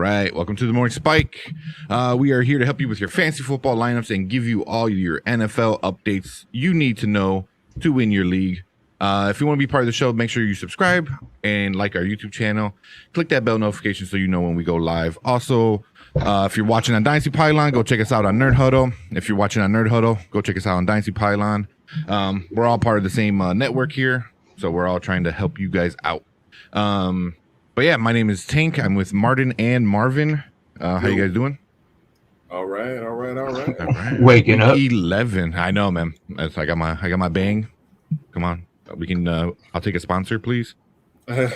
right. Welcome to the Morning Spike. We are here to help you with your fantasy football lineups and give you all your NFL updates you need to know to win your league. If you want to be part of the show, make sure you subscribe and like our YouTube channel. Click that bell notification so you know when we go live. Also, if you're watching on Dynasty Pylon, go check us out on Nerd Huddle. If you're watching on Nerd Huddle, go check us out on Dynasty Pylon. We're all part of the same network here, so we're all trying to help you guys out. But yeah, my name is Tank. I'm with Martin and Marvin. How you guys doing? All right. Waking up. 11. I know, man. I got my bang. Come on, we can. I'll take a sponsor, please. I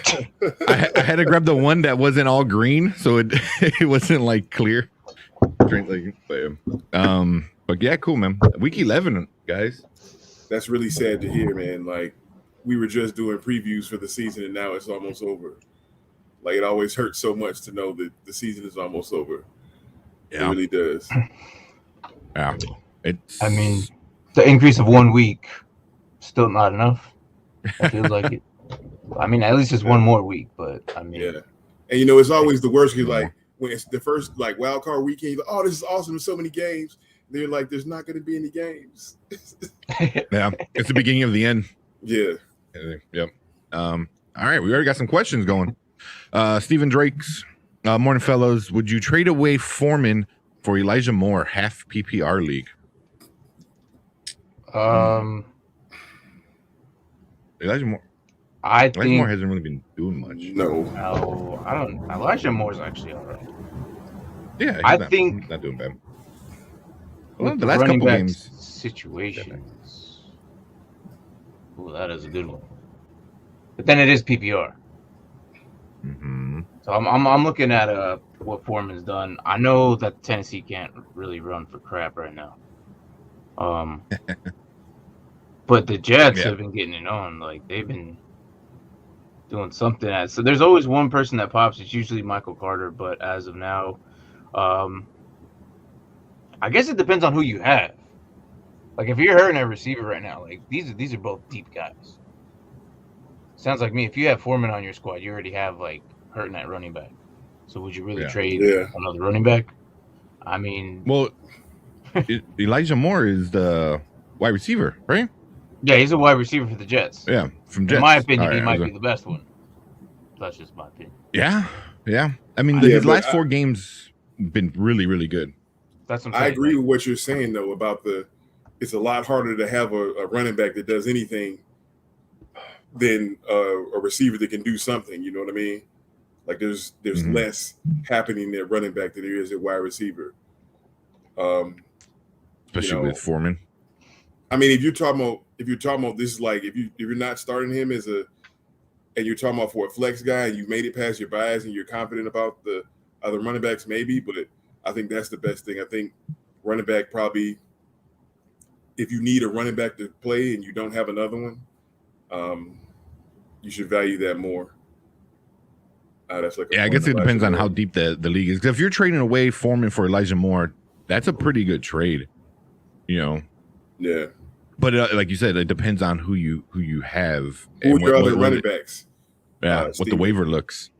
had to grab the one that wasn't all green, so it wasn't like clear. But yeah, cool, man. Week 11, guys. That's really sad to hear, man. Like, we were just doing previews for the season, and now it's almost over. Like, it always hurts so much to know that the season is almost over. Yeah. It really does. Yeah. I mean, the increase of 1 week, still not enough. It feels like it. I mean, at least it's one more week, but I mean. Yeah. And, you know, it's always the worst because, like, when it's the first, like, wild card weekend, you're like, oh, this is awesome. There's so many games. They're like, there's not going to be any games. Yeah. It's the beginning of the end. Yeah. Yep. All right. We already got some questions going. Stephen Drake's morning, fellows. Would you trade away Foreman for Elijah Moore, half PPR league? Elijah Moore. Elijah Moore hasn't really been doing much. No, I don't. Elijah Moore's actually all right. Yeah, I think he's not doing bad. Well, the last couple games situations. Oh, that is a good one. But then it is PPR. Mm-hmm. So I'm looking at what Foreman's done. I know that Tennessee can't really run for crap right now. But the Jets have been getting it on. Like, they've been doing something. So there's always one person that pops. It's usually Michael Carter. But as of now, I guess it depends on who you have. Like, if you're hurting a receiver right now, like these are both deep guys. Sounds like me. If you have Foreman on your squad, you already have like hurting that running back. So would you really trade another running back? I mean, well, Elijah Moore is the wide receiver, right? Yeah, he's a wide receiver for the Jets. Yeah, from Jets. In my opinion, he might be the best one. That's just my opinion. Yeah. I mean, his last 4 games been really, really good. That's what I'm saying. I agree with what you're saying though about it's a lot harder to have a running back that does anything than a receiver that can do something. You know what I mean? Like there's less happening at running back than there is at wide receiver. Especially with Foreman. I mean, if you're talking about this is like if you're not starting him and you're talking about for a flex guy and you made it past your bias and you're confident about the other running backs, maybe, but I think that's the best thing. I think running back probably, if you need a running back to play and you don't have another one, you should value that more. That's like I guess it depends on how deep the league is. If you're trading away Foreman for Elijah Moore, that's a pretty good trade, you know. Yeah. But like you said, it depends on who you have. Who your other running backs? Yeah, what the waiver looks.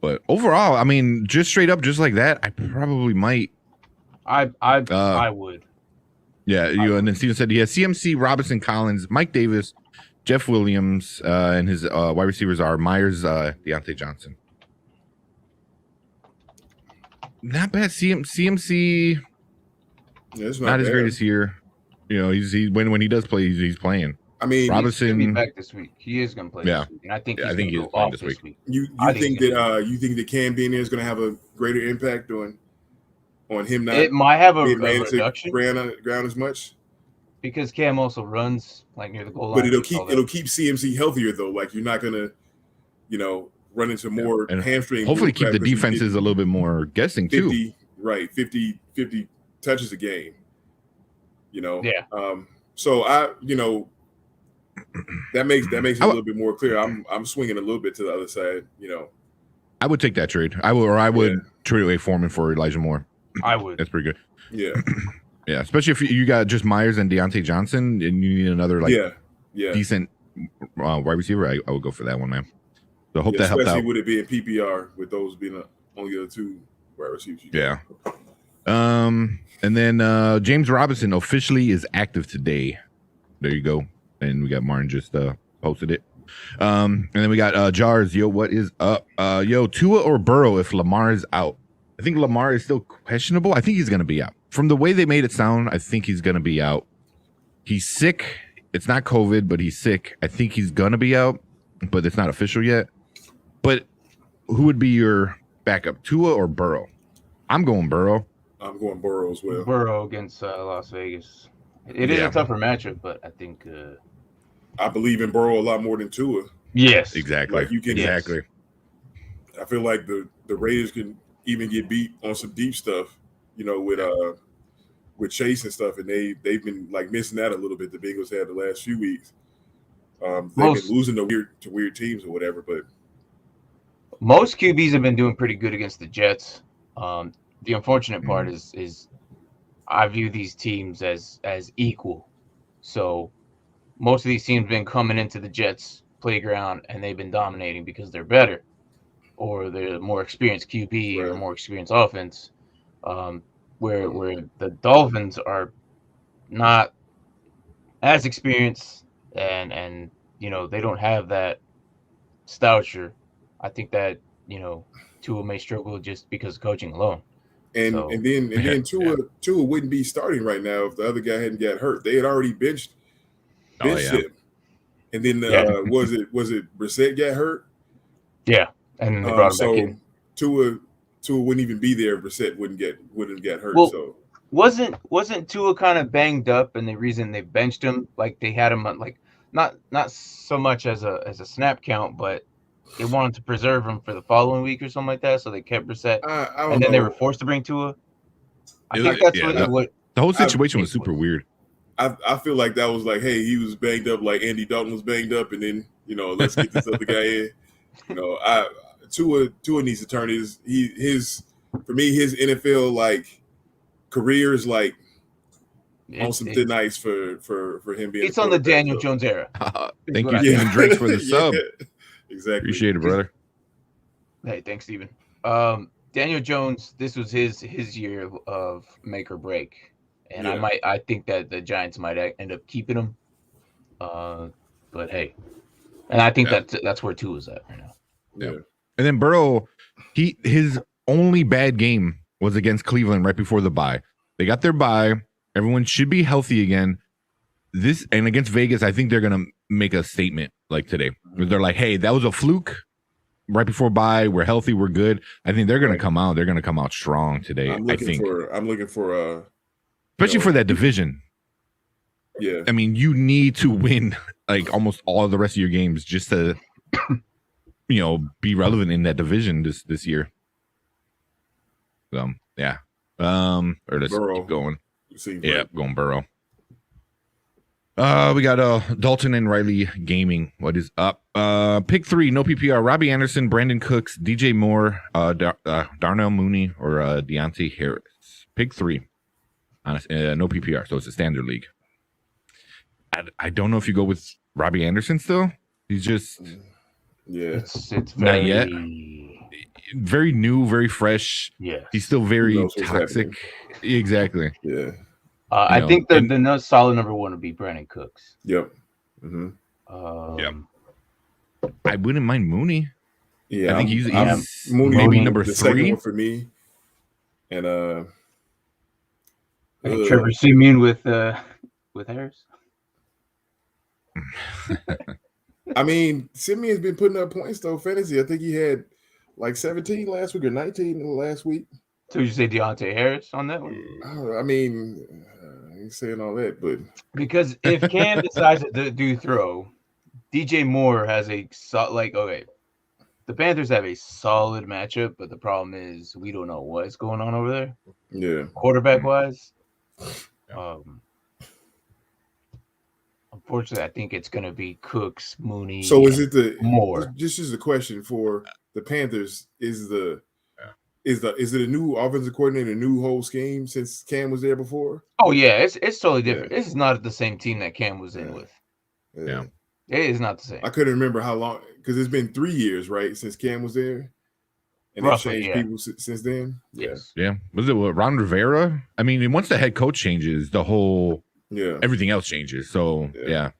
But overall, I mean, just straight up, just like that, I probably might. I would. Yeah, and then Steven said he has CMC, Robinson, Collins, Mike Davis, Jeff Williams, and his wide receivers are Myers, Deontay Johnson. Not bad. CMC. Yeah, it's not as great as here. You know, he's when he does play, he's playing. I mean, Robinson he's back this week. He is going to play this week, and I think he's going to go off this week. You think that Cam being there is going to have a greater impact on him not? It might have a reduction ground as much because Cam also runs like near the goal line. But it'll keep CMC healthier though. Like you're not going to, run into more hamstring. Hopefully, keep the defenses a little bit more guessing 50, too. Right, 50 touches a game. You know. Yeah. So that makes it a little bit more clear. I'm swinging a little bit to the other side. You know. I would take that trade. I would trade away Foreman for Elijah Moore. I would. That's pretty good. Yeah. Yeah, especially if you got just Myers and Deontay Johnson, and you need another decent wide receiver. I would go for that one, man. So I hope that helped out. Especially would it be in PPR with those being only other two wide receivers. Yeah. And then James Robinson officially is active today. There you go. And we got Martin just posted it. And then we got Jars. Yo, what is up? Yo, Tua or Burrow if Lamar is out? I think Lamar is still questionable. I think he's going to be out. From the way they made it sound, I think he's going to be out. He's sick. It's not COVID, but he's sick. I think he's going to be out, but it's not official yet. But who would be your backup, Tua or Burrow? I'm going Burrow. I'm going Burrow as well. Burrow against Las Vegas. It is a tougher matchup, but I think I believe in Burrow a lot more than Tua. Yes, exactly. Like you can exactly. I feel like the Raiders can even get beat on some deep stuff, with Chase and stuff, and they've been like missing that a little bit. The Bengals had the last few weeks. They've been losing to weird teams or whatever, but most QBs have been doing pretty good against the Jets. The unfortunate part is I view these teams as equal. So most of these teams have been coming into the Jets playground and they've been dominating because they're better or they're more experienced QB or more experienced offense. Where the Dolphins are not as experienced and they don't have that stature. I think that Tua may struggle just because of coaching alone. And then Tua wouldn't be starting right now if the other guy hadn't got hurt. They had already benched him. And then was it Brissett got hurt? Yeah, and they brought him back in. Tua wouldn't even be there if Brissett wouldn't get hurt. Well, so wasn't Tua kind of banged up, and the reason they benched him, like they had him on, like not so much as a snap count, but they wanted to preserve him for the following week or something like that, so they kept Brissett, and then they were forced to bring Tua. I think that's what the whole situation was super weird. I feel like that was like, hey, he was banged up like Andy Dalton was banged up, and then let's get this other guy in. Tua needs to turn his NFL like career is like on some thin ice for him being. It's on the Daniel Jones era. Thank you, Steven Drakes, for the sub. Exactly. Appreciate it, brother. Hey, thanks, Steven. Daniel Jones, this was his year of make or break. And I think that the Giants might end up keeping him. But hey. And I think that's where Tua's at right now. Yeah. And then Burrow, his only bad game was against Cleveland right before the bye. They got their bye. Everyone should be healthy again. And against Vegas, I think they're gonna make a statement like today. They're like, hey, that was a fluke right before bye. We're healthy, we're good. I think they're gonna come out. They're gonna come out strong today. I'm looking for especially for that division. Yeah. I mean, you need to win like almost all of the rest of your games just to be relevant in that division this year. Yeah. Or let's keep going. Yeah, going Burrow. We got Dalton and Riley Gaming. What is up? Pick 3, no PPR. Robbie Anderson, Brandon Cooks, DJ Moore, Darnell Mooney, or Deontay Harris. Pick 3. No PPR, so it's a standard league. I don't know if you go with Robbie Anderson still. He's just it's not yet. Very new, very fresh. Yeah, he's still very toxic. Exactly. Yeah. I think the solid number 1 would be Brandon Cooks. Yep. Mm-hmm. Yep. I wouldn't mind Mooney. Yeah, I think he's Mooney maybe number 3 for me. And Trevor Siemian with Harris. I mean, Simeon's been putting up points though. Fantasy. I think he had like 17 last week or 19 last week. So you say Deontay Harris on that one? I mean, I ain't saying all that, but because if Cam decides to do throw, DJ Moore has the Panthers have a solid matchup, but the problem is we don't know what's going on over there. Yeah, quarterback wise. Unfortunately, I think it's going to be Cooks, Mooney. So is it Moore? Just as a question for the Panthers, is it a new offensive coordinator, a new whole scheme since Cam was there before? Oh yeah, it's totally different. This is not the same team that Cam was in with. Yeah, it is not the same. I couldn't remember how long because it's been 3 years, right, since Cam was there, And they've Roughly, changed yeah. people since then. Yes. Yeah. Was it Ron Rivera? I mean, once the head coach changes, the whole everything else changes. So yeah.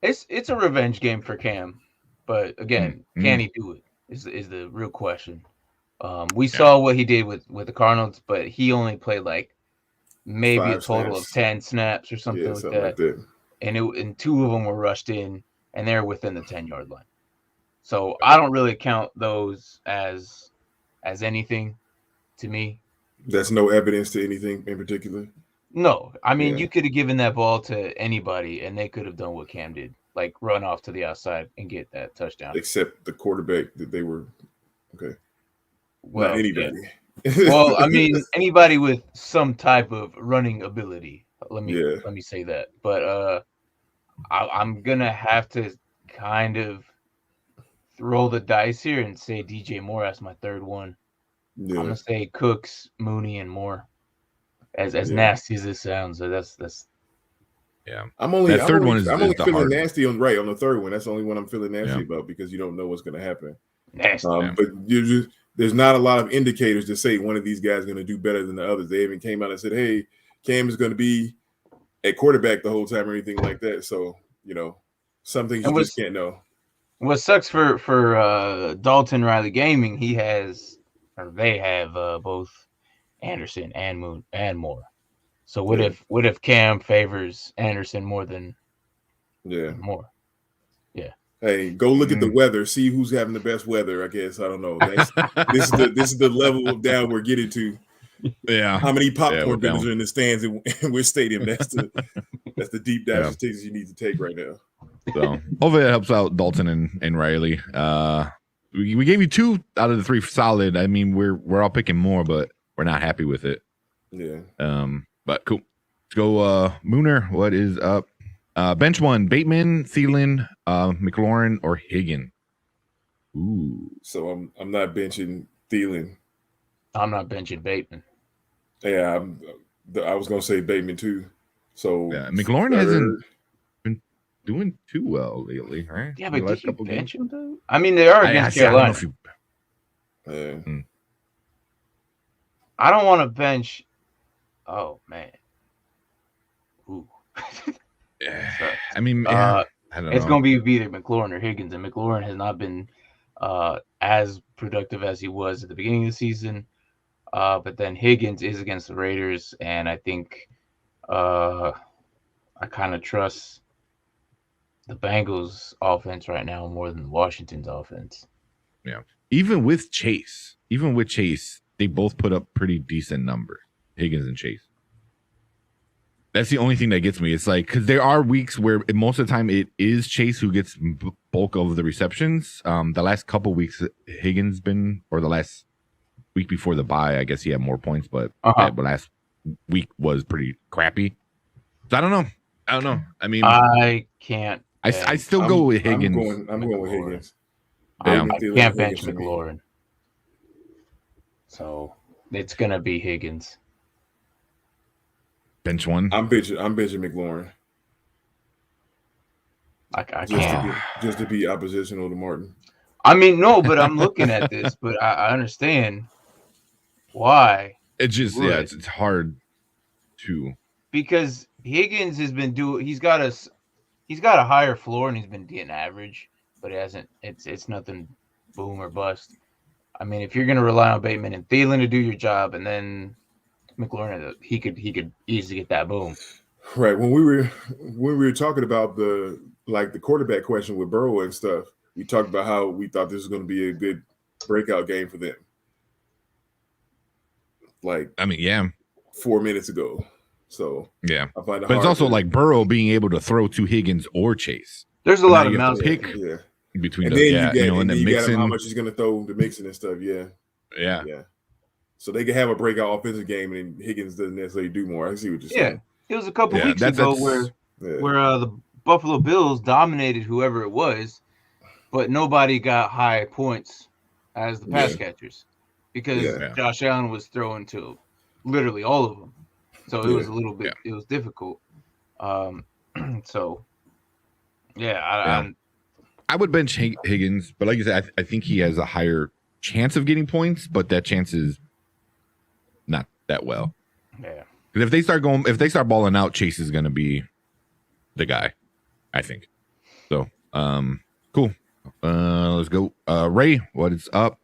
It's a revenge game for Cam, but again, can he do it? Is the real question. We saw what he did with the Cardinals, but he only played like maybe 5 a total snaps. of 10 snaps or something like that. And 2 of them were rushed in, and they're within the 10-yard line. So I don't really count those as anything to me. That's no evidence to anything in particular. No, I mean you could have given that ball to anybody, and they could have done what Cam did, like run off to the outside and get that touchdown. Except the quarterback that they were Well, not anybody. Yeah. Well, I mean anybody with some type of running ability. Let me say that. But I'm gonna have to kind of roll the dice here and say DJ Moore as my third one. I'm gonna say Cooks, Mooney, and Moore. As nasty as this sounds, so that's I'm only feeling hard nasty on the third one. That's the only one I'm feeling nasty about because you don't know what's going to happen. Nasty, but there's not a lot of indicators to say one of these guys is going to do better than the others. They even came out and said, "Hey, Cam is going to be at quarterback the whole time," or anything like that. So some things you just can't know. What sucks for Dalton Riley Gaming, they have both Anderson and Moore. So what if Cam favors Anderson more than Moore? Yeah. Hey, go look at the weather. See who's having the best weather. I guess I don't know. This is the level of down we're getting to. Yeah. How many popcorn vendors are in the stands in which stadium? That's the deep dive statistics you need to take right now. So hopefully it helps out Dalton and Riley. We gave you 2 out of the 3 solid. I mean, we're all picking more, but we're not happy with it. Yeah. But cool. Let's go. Mooner, what is up? Bench 1: Bateman, Thielen, Mclaren, or Higgin. Ooh. So I'm not benching Thielen. I'm not benching Bateman. Yeah, I was gonna say Bateman too. So McLaurin hasn't been doing too well lately, right? Yeah, but did you bench him though? I mean, they are against Carolina. I don't want to bench. Oh man. Ooh. I mean, I don't know. It's going to be either McLaurin or Higgins, and McLaurin has not been as productive as he was at the beginning of the season. But then Higgins is against the Raiders, and I think I kind of trust the Bengals' offense right now more than Washington's offense. Yeah. Even with Chase, they both put up pretty decent numbers, Higgins and Chase. That's the only thing that gets me. It's like, because there are weeks where most of the time it is Chase who gets bulk of the receptions. The last couple weeks, Higgins been, or the last week before the bye, I guess he had more points, but but last week was pretty crappy. So I don't know. I mean, I can't. I still go with Higgins. I'm going with Higgins. I can't bench McLaurin. So it's gonna be Higgins. Bench 1. I'm benching McLaurin. I can't. Just to be oppositional to Martin. I mean, no, but I'm looking at this, but I understand why. It's just it's hard to, because Higgins has been he's got a higher floor and he's been getting average, but it hasn't. It's nothing boom or bust. I mean, if you're gonna rely on Bateman and Thielen to do your job, and then McLaurin, he could easily get that boom. Right. When we were talking about the quarterback question with Burro and stuff, we talked about how we thought this was going to be a good breakout game for them. 4 minutes ago. So yeah, I find it but it's also like Burrow being able to throw to Higgins or Chase. There's a lot of mouths pick between and the, then and then you Mixon. got him how much he's going to throw to Mixon and stuff. Yeah. So they can have a breakout offensive game, and Higgins doesn't necessarily do more. I see what you're saying. It was a couple weeks ago where the Buffalo Bills dominated whoever it was, but nobody got high points as the pass catchers because Josh Allen was throwing to literally all of them. So it was a little bit. It was difficult. I would bench Higgins, but like you said, I think he has a higher chance of getting points, but that chance is not that well. Yeah. Because if they start balling out, Chase is going to be the guy, I think. So, cool. Let's go. Ray, what is up?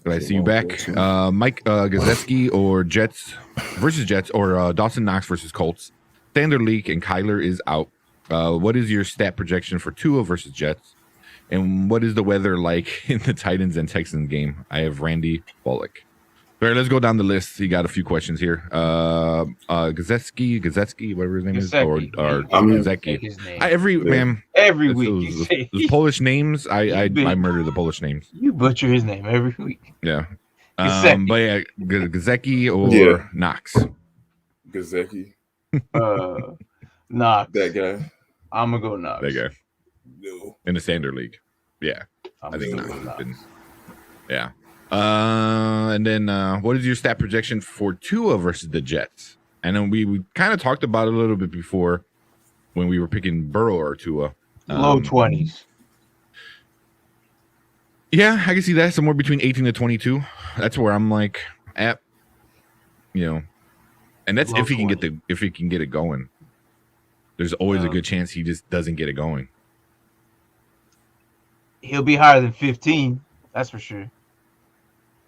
Good I see you back. Mike Gesicki or Jets versus Jets or Dawson Knox versus Colts. Standard League and Kyler is out. What is your stat projection for Tua versus Jets? And what is the weather like in the Titans and Texans game? I have Randy Bullock. All right, let's go down the list. You got a few questions here. Gesicki, whatever his name is, or Gesicki. Every week. Those Polish names, I murder the Polish names. You butcher his name every week. Yeah. But yeah, Gesicki or Knox. Gesicki. Knox. That guy. I'm gonna go Knox. That guy. No. In the Standard League. Yeah. I think Knox. Yeah. And then what is your stat projection for Tua versus the Jets? And then we kind of talked about it a little bit before when we were picking Burro or Tua. Low 20s. Yeah, I can see that somewhere between 18 to 22. That's where I'm like at, and that's low if he 20. Can get it going. There's always a good chance he just doesn't get it going. He'll be higher than 15. That's for sure.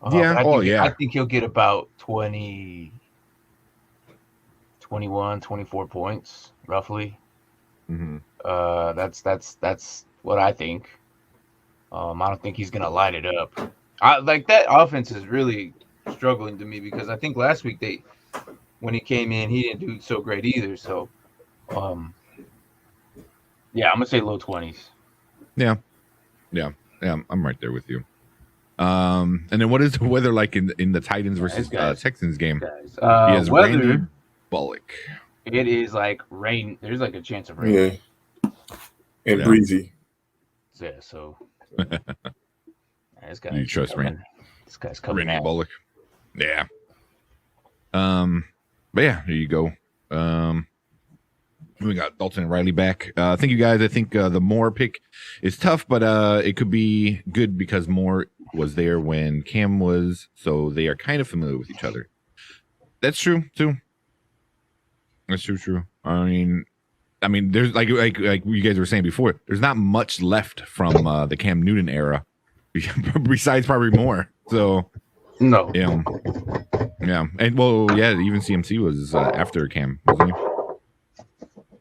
I think he'll get about 20, 21, 24 points, roughly. Mm-hmm. That's what I think. I don't think he's gonna light it up. That offense is really struggling to me because I think last week when he came in, he didn't do so great either. So, I'm gonna say low 20s. Yeah, I'm right there with you. And then what is the weather like in the Titans versus Texans game? He has Randy Bullock. It is like rain. There's like a chance of rain. Yeah. And breezy. Yeah, so this guy. You trust Randy? This guy's coming Randy out. Bullock. Yeah. But yeah, here you go. We got Dalton and Riley back. Thank you guys. I think the Moore pick is tough, but it could be good because Moore was there when Cam was, so they are kind of familiar with each other. That's true too. That's true. I mean, there's like you guys were saying before. There's not much left from the Cam Newton era, besides probably Moore. So no, yeah, and even CMC was after Cam, wasn't he?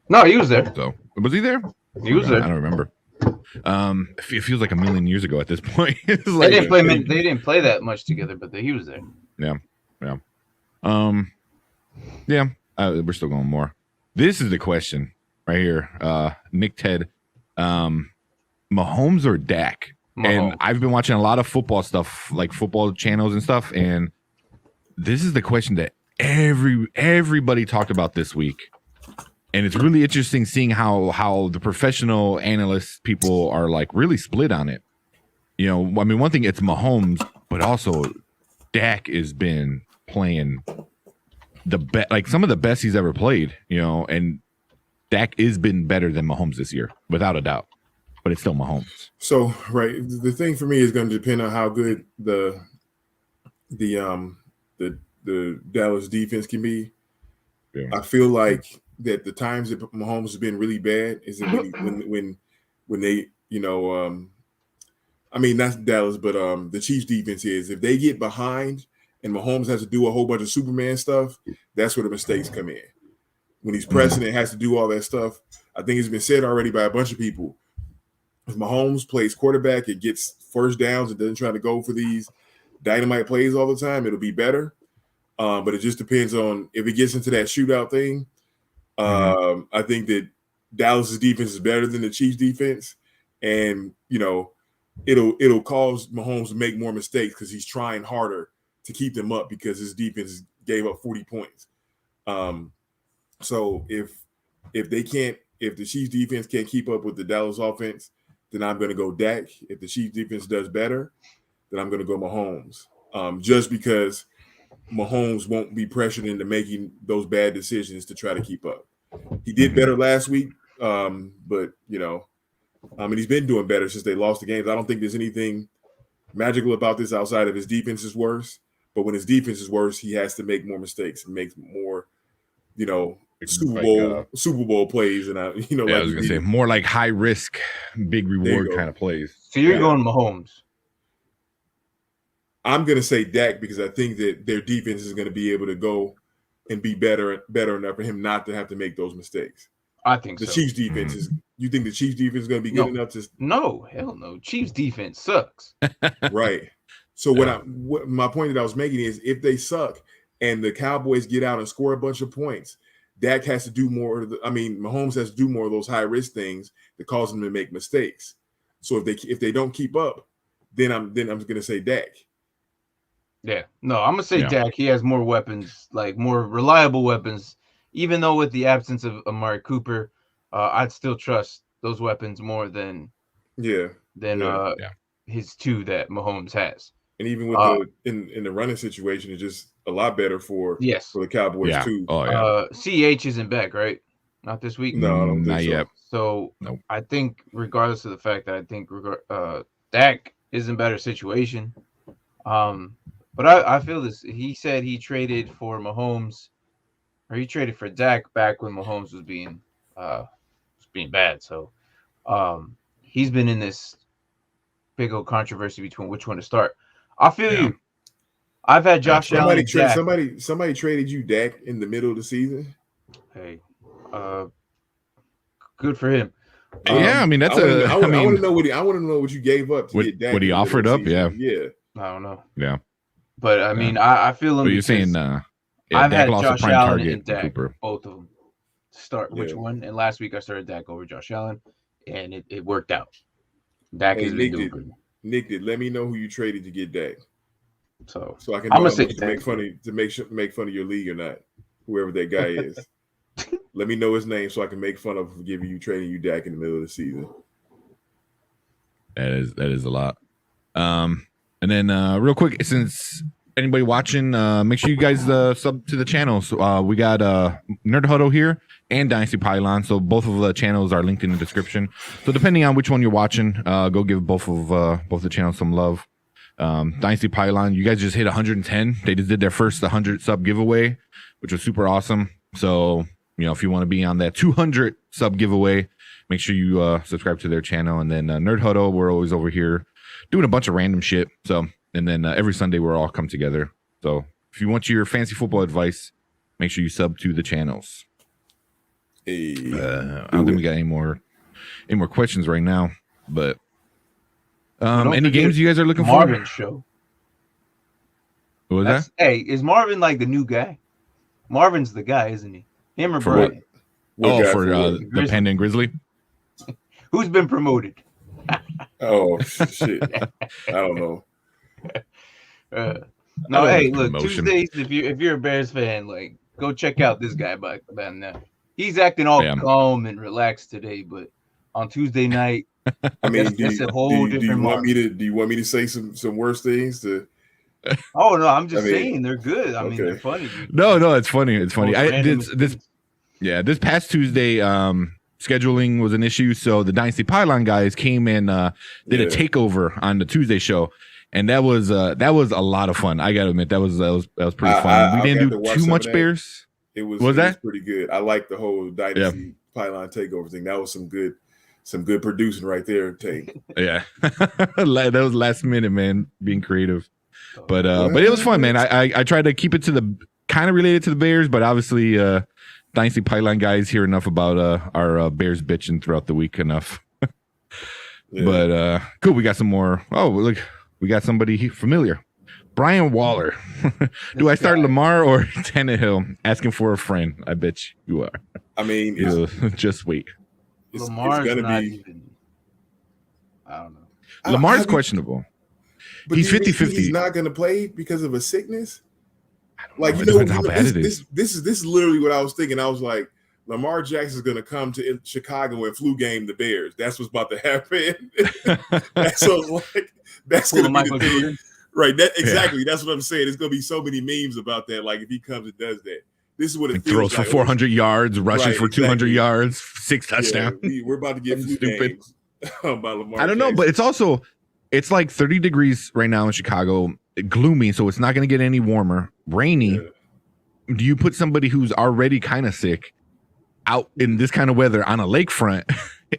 No, he was there. So was he there? He was there. I don't remember. It feels like a million years ago at this point. They didn't play that much together, but he was there. Yeah. We're still going more. This is the question right here. Nick Ted, Mahomes or Dak? Mahomes. And I've been watching a lot of football stuff, like football channels and stuff, and this is the question that everybody talked about this week. And it's really interesting seeing how the professional analysts people are like really split on it. One thing it's Mahomes, but also Dak has been playing the best, like some of the best he's ever played. And Dak has been better than Mahomes this year, without a doubt. But it's still Mahomes. So the thing for me is going to depend on how good the Dallas defense can be. Yeah. I feel like that the times that Mahomes has been really bad is when they, not Dallas, but the Chiefs defense is. If they get behind and Mahomes has to do a whole bunch of Superman stuff, that's where the mistakes come in. When he's pressing and has to do all that stuff, I think it's been said already by a bunch of people. If Mahomes plays quarterback and gets first downs and doesn't try to go for these dynamite plays all the time, it'll be better. But it just depends on if it gets into that shootout thing. I think that Dallas's defense is better than the Chiefs' defense, and it'll cause Mahomes to make more mistakes because he's trying harder to keep them up because his defense gave up 40 points. So if the Chiefs' defense can't keep up with the Dallas offense, then I'm going to go Dak. If the Chiefs' defense does better, then I'm going to go Mahomes. Just because Mahomes won't be pressured into making those bad decisions to try to keep up. He did better last week, but he's been doing better since they lost the games. I don't think there's anything magical about this outside of his defense is worse. But when his defense is worse, he has to make more mistakes and make more, Super Bowl plays. And I was gonna say more like high risk, big reward kind of plays. So you're going Mahomes. I'm gonna say Dak because I think that their defense is gonna be able to go and be better enough for him not to have to make those mistakes. I think the Chiefs defense is. You think the Chiefs defense is going to be good enough to? No, hell no. Chiefs defense sucks. Right. So what my point that I was making is, if they suck and the Cowboys get out and score a bunch of points, Dak has to do more. Mahomes has to do more of those high risk things that cause them to make mistakes. So if they don't keep up, then I'm going to say Dak. Yeah. No, I'm going to say Dak. He has more weapons, like more reliable weapons. Even though with the absence of Amari Cooper, I'd still trust those weapons more than his two that Mahomes has. And even with in the running situation, it's just a lot better for the Cowboys too. Oh yeah. CH isn't back, right? Not this week. No, I don't think not so. yet. So I think, regardless of the fact that I think Dak is in better situation, but I feel this. He said he traded for Mahomes, or he traded for Dak back when Mahomes was being bad. So he's been in this big old controversy between which one to start. I feel you. I've had Josh Allen. Somebody traded you Dak in the middle of the season. Hey, good for him. I want to know what you gave up to get Dak. What he offered up, yeah. I don't know. Yeah, but I mean, I feel him. But you're saying, I've had Josh Allen and Dak, Cooper. both of them. Start which one? And last week I started Dak over Josh Allen, and it worked out. Dak is Nick did let me know who you traded to get Dak, so I can. I'm gonna say to make fun of your league or not, whoever that guy is. Let me know his name so I can make fun of giving you trading you Dak in the middle of the season. That is a lot. And then real quick, since anybody watching, make sure you guys sub to the channel. So we got Nerd Huddle here and Dynasty Pylon. So both of the channels are linked in the description. So depending on which one you're watching, go give both the channels some love. Dynasty Pylon, you guys just hit 110. They just did their first 100 sub giveaway, which was super awesome. So if you want to be on that 200 sub giveaway, make sure you subscribe to their channel. And then Nerd Huddle, we're always over here doing a bunch of random shit. So. And then every Sunday we're all come together. So if you want your fancy football advice, make sure you sub to the channels. Hey, I don't think we got any more questions right now. But any games you guys are looking for? Marvin's show. What was that? Hey, is Marvin like the new guy? Marvin's the guy, isn't he? Him or Brian? For the Panda and Grizzly. Who's been promoted? Oh shit! I don't know. No, hey, look, Tuesdays, if you're a Bears fan, like, go check out this guy back now. He's acting all calm and relaxed today, but on Tuesday night, it's a whole different mark. Do you want me to say some worse things to? Oh no, I'm just saying they're good. I mean, they're funny. No, it's funny. It's funny. This past Tuesday, scheduling was an issue, so the Dynasty Pylon guys came and did a takeover on the Tuesday show. And that was a lot of fun. I gotta admit that was pretty fun. We didn't do too much Bears. It was pretty good. I like the whole Dynasty Pylon takeover thing. That was some good producing right there, Tate. Yeah, that was last minute, man, being creative. But it was fun, man. I tried to keep it to the kind of related to the Bears, but obviously Dynasty Pylon guys hear enough about our Bears bitching throughout the week enough. But cool, we got some more. Oh, look. We got somebody familiar. Brian Waller. Do I start Lamar or Tannehill? Asking for a friend. I bet you are. I mean, just wait. Lamar's not even. I don't know. Lamar's questionable. But he's 50-50. He's not going to play because of a sickness? Like, depends how bad it is. This is literally what I was thinking. I was like, Lamar Jackson is going to come to Chicago and flu game the Bears. That's what's about to happen. That's going to be the thing. Right. Exactly. That's what I'm saying. There's going to be so many memes about that. Like, if he comes and does that, this is what it feels throws for 400 yards, rushes for 200 yards, 6 touchdowns. We're about to get flu games by Lamar I don't know, Jackson. but it's also It's like 30 degrees right now in Chicago, gloomy, so it's not going to get any warmer. Rainy. Yeah. Do you put somebody who's already kind of sick out in this kind of weather on a lakefront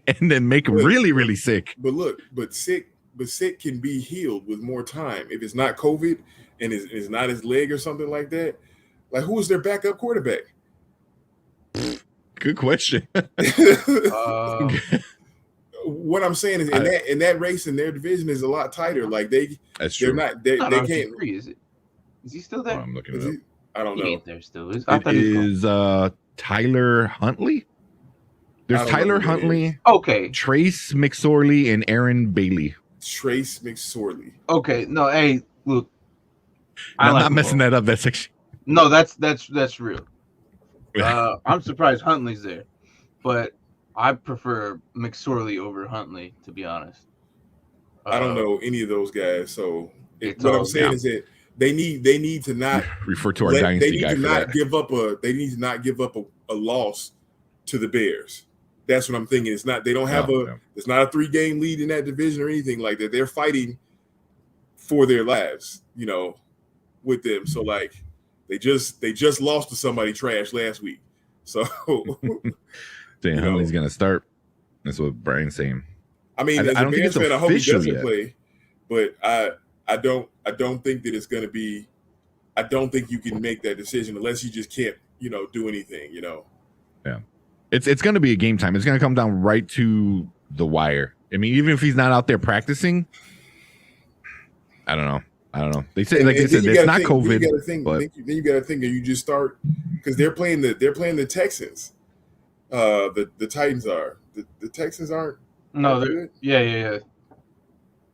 and then make them really, really sick? But sick can be healed with more time. If it's not COVID and it's not his leg or something like that, like who is their backup quarterback? Good question. What I'm saying is in that race in their division is a lot tighter. Like That's true. they can't. Is he still there? I'm looking it up. I don't know. He ain't there still. It is Tyler Huntley. There's Tyler Huntley. Okay. Trace McSorley and Aaron Bailey. Trace McSorley. Okay. No, hey, look. I'm not messing that up. That's actually no. That's real. I'm surprised Huntley's there, but I prefer McSorley over Huntley, to be honest. I don't know any of those guys, so what I'm saying is that they need to not refer to our dynasty guy. They need to not give up a loss to the Bears. That's what I'm thinking. It's not they don't have it's not a 3-game lead in that division or anything like that. They're fighting for their lives, with them. So like they just lost to somebody trash last week. So saying Huntley's gonna start. That's what Brian's saying. I mean, I don't think it's official. I hope he doesn't play, but I don't think that it's gonna be. I don't think you can make that decision unless you just can't, do anything. Yeah, it's gonna be a game time. It's gonna come down right to the wire. I mean, even if he's not out there practicing, I don't know. They say it's not COVID. Then you got to think that you just start because they're playing the Texans. The Titans are the Texans aren't. No, they're yeah.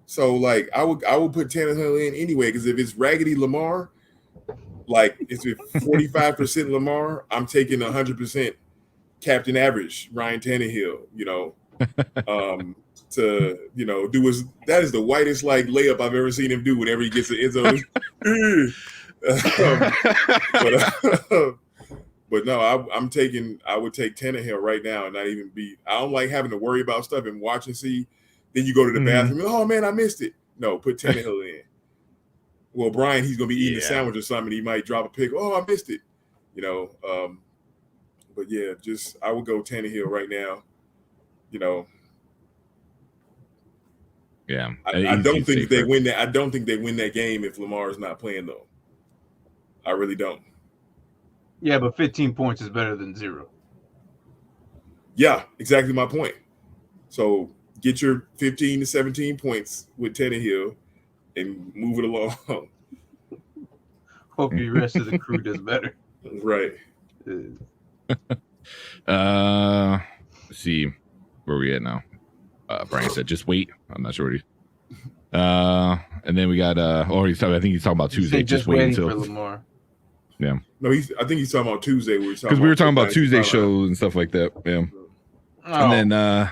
So like I would put Tannehill in anyway because if it's raggedy Lamar, like it's 45% Lamar, I'm taking 100% Captain Average Ryan Tannehill. To do that is the whitest like layup I've ever seen him do whenever he gets the end zone. But no, I would take Tannehill right now and not even be. I don't like having to worry about stuff and watch and see. Then you go to the bathroom. Oh man, I missed it. No, put Tannehill in. Well, Brian, he's gonna be eating a sandwich or something. He might drop a pick. Oh, I missed it. But yeah, I would go Tannehill right now. Yeah, I don't think they win that. I don't think they win that game if Lamar is not playing though. I really don't. Yeah, but 15 points is better than 0. Yeah, exactly my point. So get your 15 to 17 points with Tannehill and move it along. Hope the rest of the crew does better. Right. Let's see where we at now. Brian said, "Just wait." I'm not sure what he. And then we got. I think he's talking about Tuesday. Just wait until. For Lamar. Yeah. No, I think he's talking about Tuesday. Because we were talking about Tuesday shows and stuff like that. Yeah. Oh. And then,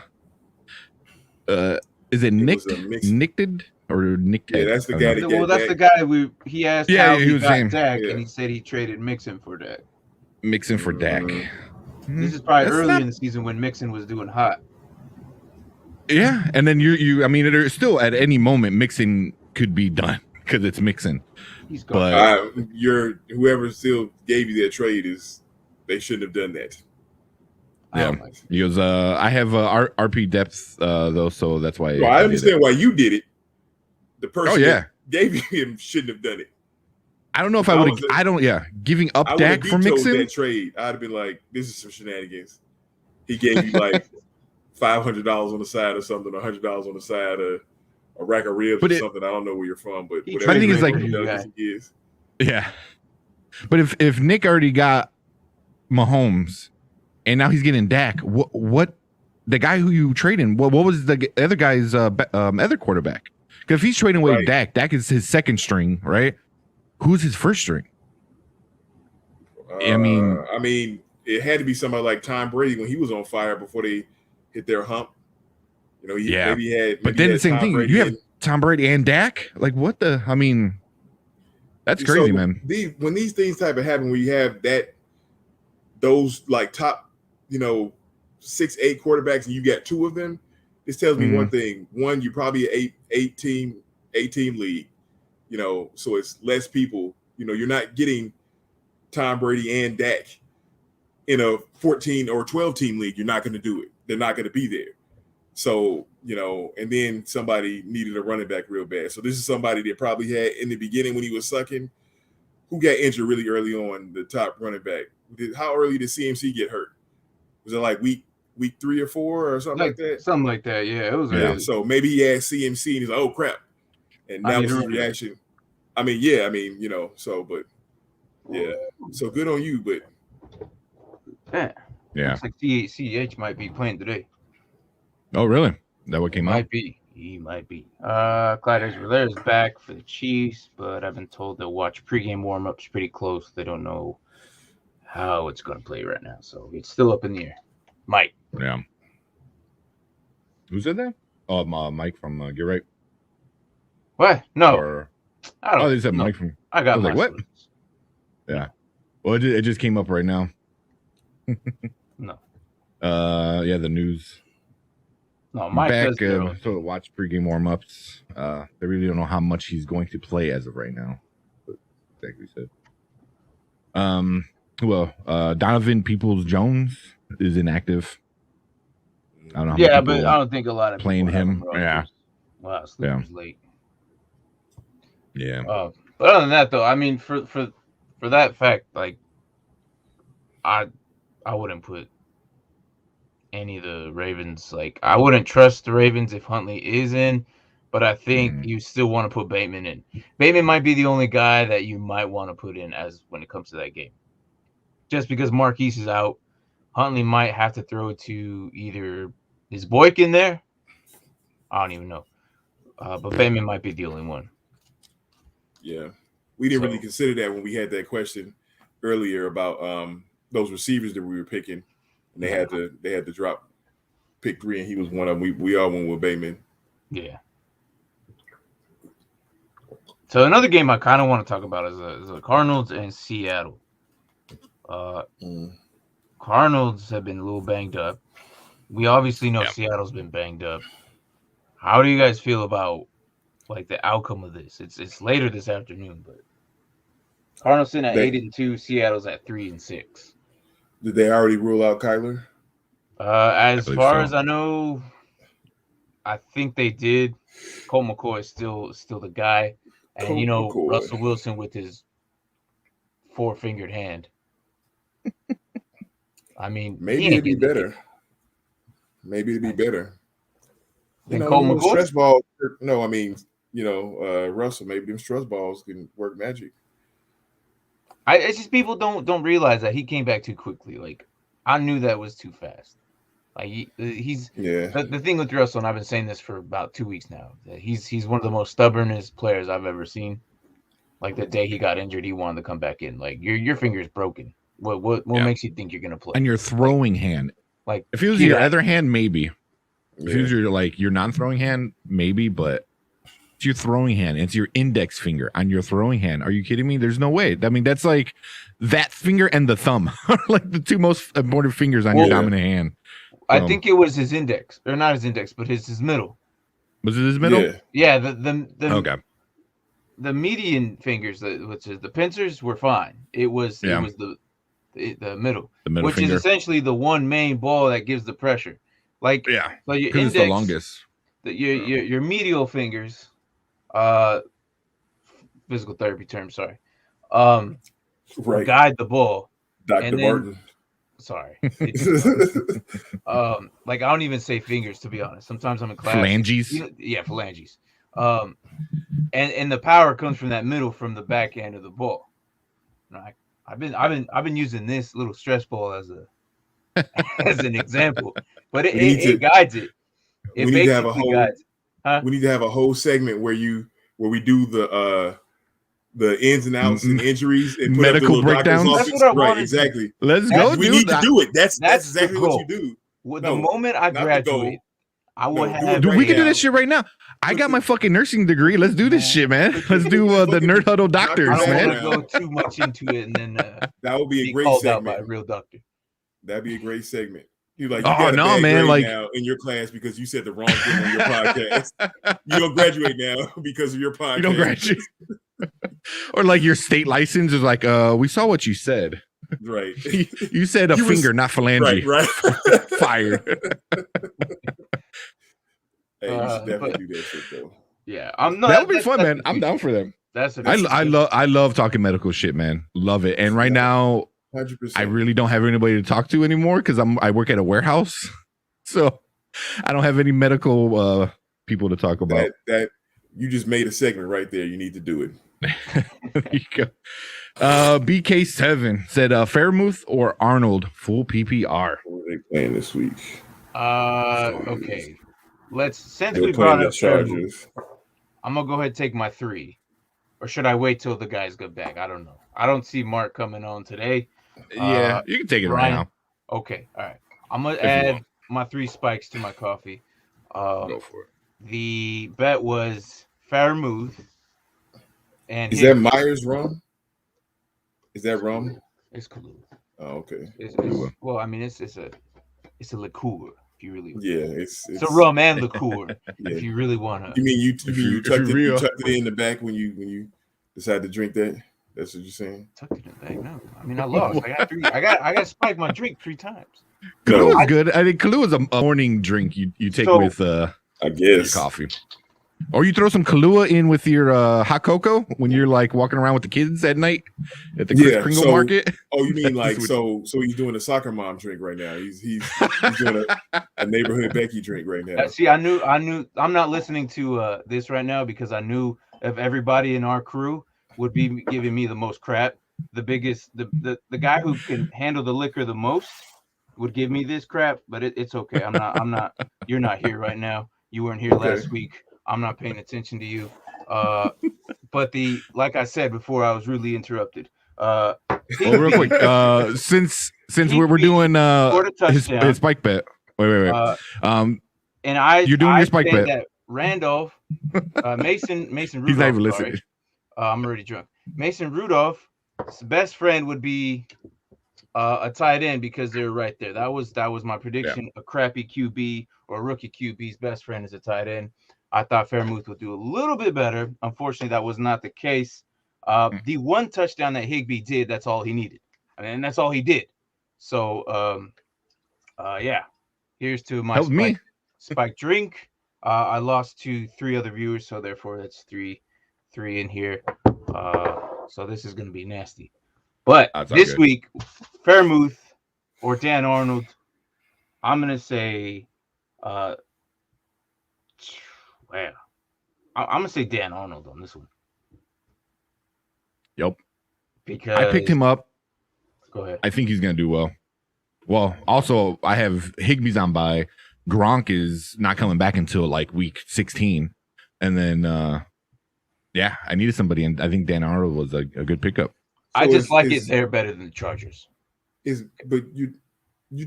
is it Nicked or Nicked? Yeah, that's the guy. That's the guy he asked. Yeah, he was saying Dak, and he said he traded Mixon for Dak. Mixon for Dak. This is probably early in the season when Mixon was doing hot. Yeah, and then you I mean, there's still at any moment Mixon could be done because it's Mixon. He's gone. But whoever still gave you that trade they shouldn't have done that. Yeah, he goes. I have RP depth though, so that's why. Well, I understand why you did it. The person that gave you him shouldn't have done it. I don't know if I would. I don't. Yeah, giving up Dak for Mixon. That trade, I'd have been like, "This is some shenanigans." He gave you like $500 on the side or something, $100 on the side, a rack of ribs or something. I don't know where you're from, but whatever. I think it's like, yeah. But if Nick already got Mahomes, and now he's getting Dak, what the guy who you trading? What was the other guy's other quarterback? Because if he's trading away Dak is his second string, right? Who's his first string? I mean, it had to be somebody like Tom Brady when he was on fire before they hit their hump. Maybe had. But then the same thing. You have Tom Brady and Dak. Like what the? I mean, that's crazy, man. When these things type of happen, where you have those like top, 6-8 quarterbacks, and you get 2 of them, This tells me one thing. One, you're probably an eight team league, so it's less people. You're not getting Tom Brady and Dak in a 14 or 12 team league. You're not going to do it. They're not going to be there. So, and then somebody needed a running back real bad. So this is somebody that probably had in the beginning when he was sucking, who got injured really early on, the top running back. How early did CMC get hurt? Was it like week 3 or 4 or something like that? Something like that, yeah. It was early. So maybe he had CMC and he's like, oh crap. And that was his reaction. But yeah. So good on you, but yeah. Looks like CH might be playing today. Oh, really? That what came out? He might be. Clyde Edwards is back for the Chiefs, but I've been told they'll watch pregame warm-ups pretty close. They don't know how it's going to play right now, so it's still up in the air. Mike. Yeah. Who said that? Oh, Mike from Get Right. What? No. I don't. Oh, they said Mike from. I got like what? Yeah. Well, it just came up right now. No. Yeah, the news. No, Mike back. So watch pregame warm-ups. They really don't know how much he's going to play as of right now. But exactly said. Well, Donovan Peoples-Jones is inactive. I don't know. Yeah, but I don't think a lot of playing him. Yeah. Wow, sleep late. Yeah. But other than that, though, I mean, for that fact, like, I wouldn't put any of the Ravens. Like, I wouldn't trust the Ravens if Huntley is in, but I think you still want to put Bateman in. Bateman might be the only guy that you might want to put in as when it comes to that game. Just because Marquise is out, Huntley might have to throw it to either is Boyk in there? I don't even know. But Bateman might be the only one. Yeah. We didn't really consider that when we had that question earlier about those receivers that we were picking. And they had to drop pick 3, and he was one of them. We all went with Bateman. Yeah. So another game I kind of want to talk about is the Cardinals and Seattle. Cardinals have been a little banged up. We obviously know Seattle's been banged up. How do you guys feel about like the outcome of this? It's later this afternoon, but Cardinals sitting at 8-2, Seattle's at 3-6. Did they already rule out Kyler? As far as I know, I think they did. Colt McCoy is still the guy, and Russell Wilson with his 4-fingered hand. I mean, maybe it'd be better. Maybe it'd be better. Colt McCoy? Stress balls. No, I mean, Russell. Maybe them stress balls can work magic. It's just people don't realize that he came back too quickly. Like, I knew that was too fast. Like he's the thing with Russell, and I've been saying this for about 2 weeks now. That he's one of the most stubbornest players I've ever seen. Like the day he got injured, he wanted to come back in. Like your finger's broken. What makes you think you're gonna play? And your throwing hand. Like if it was your other hand, maybe. If it was your non-throwing hand, maybe, but it's your throwing hand. It's your index finger on your throwing hand. Are you kidding me? There's no way. I mean, that's like that finger and the thumb are like the two most important fingers on your dominant hand. I think it was his index, or not his index, but his middle. Was it his middle? Yeah. The median fingers, which is the pincers, were fine. It was the middle, which finger. Is essentially the one main ball that gives the pressure. Like your index, it's the longest. Your medial fingers, physical therapy term, sorry, guide the ball. Dr. Martin. Sorry. Like I don't even say fingers, to be honest. Sometimes I'm in class. Phalanges. Phalanges. And the power comes from that middle, from the back end of the ball. Right? I've been using this little stress ball as an example, but it guides it. We need to have a whole. We need to have a whole segment where we do the ins and outs and injuries and medical breakdowns. That's what I wanted. Exactly. Let's go. We need to do it. That's exactly what you do. Well, the moment I graduate, I will have. Dude, we can do this shit right now. I got my fucking nursing degree. Let's do this shit, man. Let's do the Nerd Huddle Doctors, man. I don't want to go too much into it and then that would be a great called segment. Out by a real doctor. That'd be a great segment. You got a no, bad man, grade like now in your class because you said the wrong thing on your podcast. You don't graduate now because of your podcast. You don't graduate. Or like your state license is like, we saw what you said. Right. You said a finger, not phalange. Right. Fired. Hey, you should definitely do that shit though. Yeah, I'm not. That would be fun, man. I'm down for them. I love talking medical shit, man. Love it. And right now, 100%. I really don't have anybody to talk to anymore because I work at a warehouse, so I don't have any medical people to talk about. That you just made a segment right there. You need to do it. There you go. BK7 said Fairmouth or Arnold full PPR. What are they playing this week? Okay. Since They're we brought playing up the Chargers. I'm gonna go ahead and take my 3. Or should I wait till the guys get back? I don't know. I don't see Mark coming on today. Yeah, you can take it right now. Okay, all right. I'm gonna add my 3 spikes to my coffee. Go for it. The bet was Fairmouth. And is that Myers rum? Is that rum? It's Kahlua. Oh, okay. Well, I mean, it's a liqueur. If you really it's a rum and liqueur. Yeah. If you really want to. You mean you tucked it in the back when you decided to drink that? That's what you're saying? Tucked it in the bag. No, I mean I lost. I got to spike my drink 3 times. Kahlua is good. I think Kahlua is a morning drink you take with I guess your coffee. Or you throw some Kahlua in with your hot cocoa when you're like walking around with the kids at night at the Kris Kringle market. Oh, you mean like so he's doing a soccer mom drink right now. He's doing a neighborhood Becky drink right now. See, I knew I'm not listening to this right now because I knew if everybody in our crew would be giving me the most crap. The biggest the guy who can handle the liquor the most would give me this crap, but it's okay. I'm not you're not here right now. You weren't here last week. I'm not paying attention to you. But like I said before, I was really interrupted. Real quick, since we're doing his spike bet. Wait. And you're doing your spike bet. That Randolph, Mason Rudolph. He's not even listening. I'm already drunk. Mason Rudolph's best friend would be a tight end because they're right there. That was my prediction. Yeah. A crappy QB or a rookie QB's best friend is a tight end. I thought Fairmouth would do a little bit better. Unfortunately, that was not the case. The 1 touchdown that Higbee did, that's all he needed. And that's all he did. So, yeah. Here's to my spike drink. I lost to 3 other viewers, so therefore that's 3 in here. So this is going to be nasty. But this week, Fairmouth or Dan Arnold, I'm going to say I'm going to say Dan Arnold on this one. Yep. Because I picked him up. Go ahead. I think he's going to do well. Well, also, I have Higbee's on bye. Gronk is not coming back until like week 16. And then, I needed somebody. And I think Dan Arnold was a good pickup. So I just like it there better than the Chargers. But you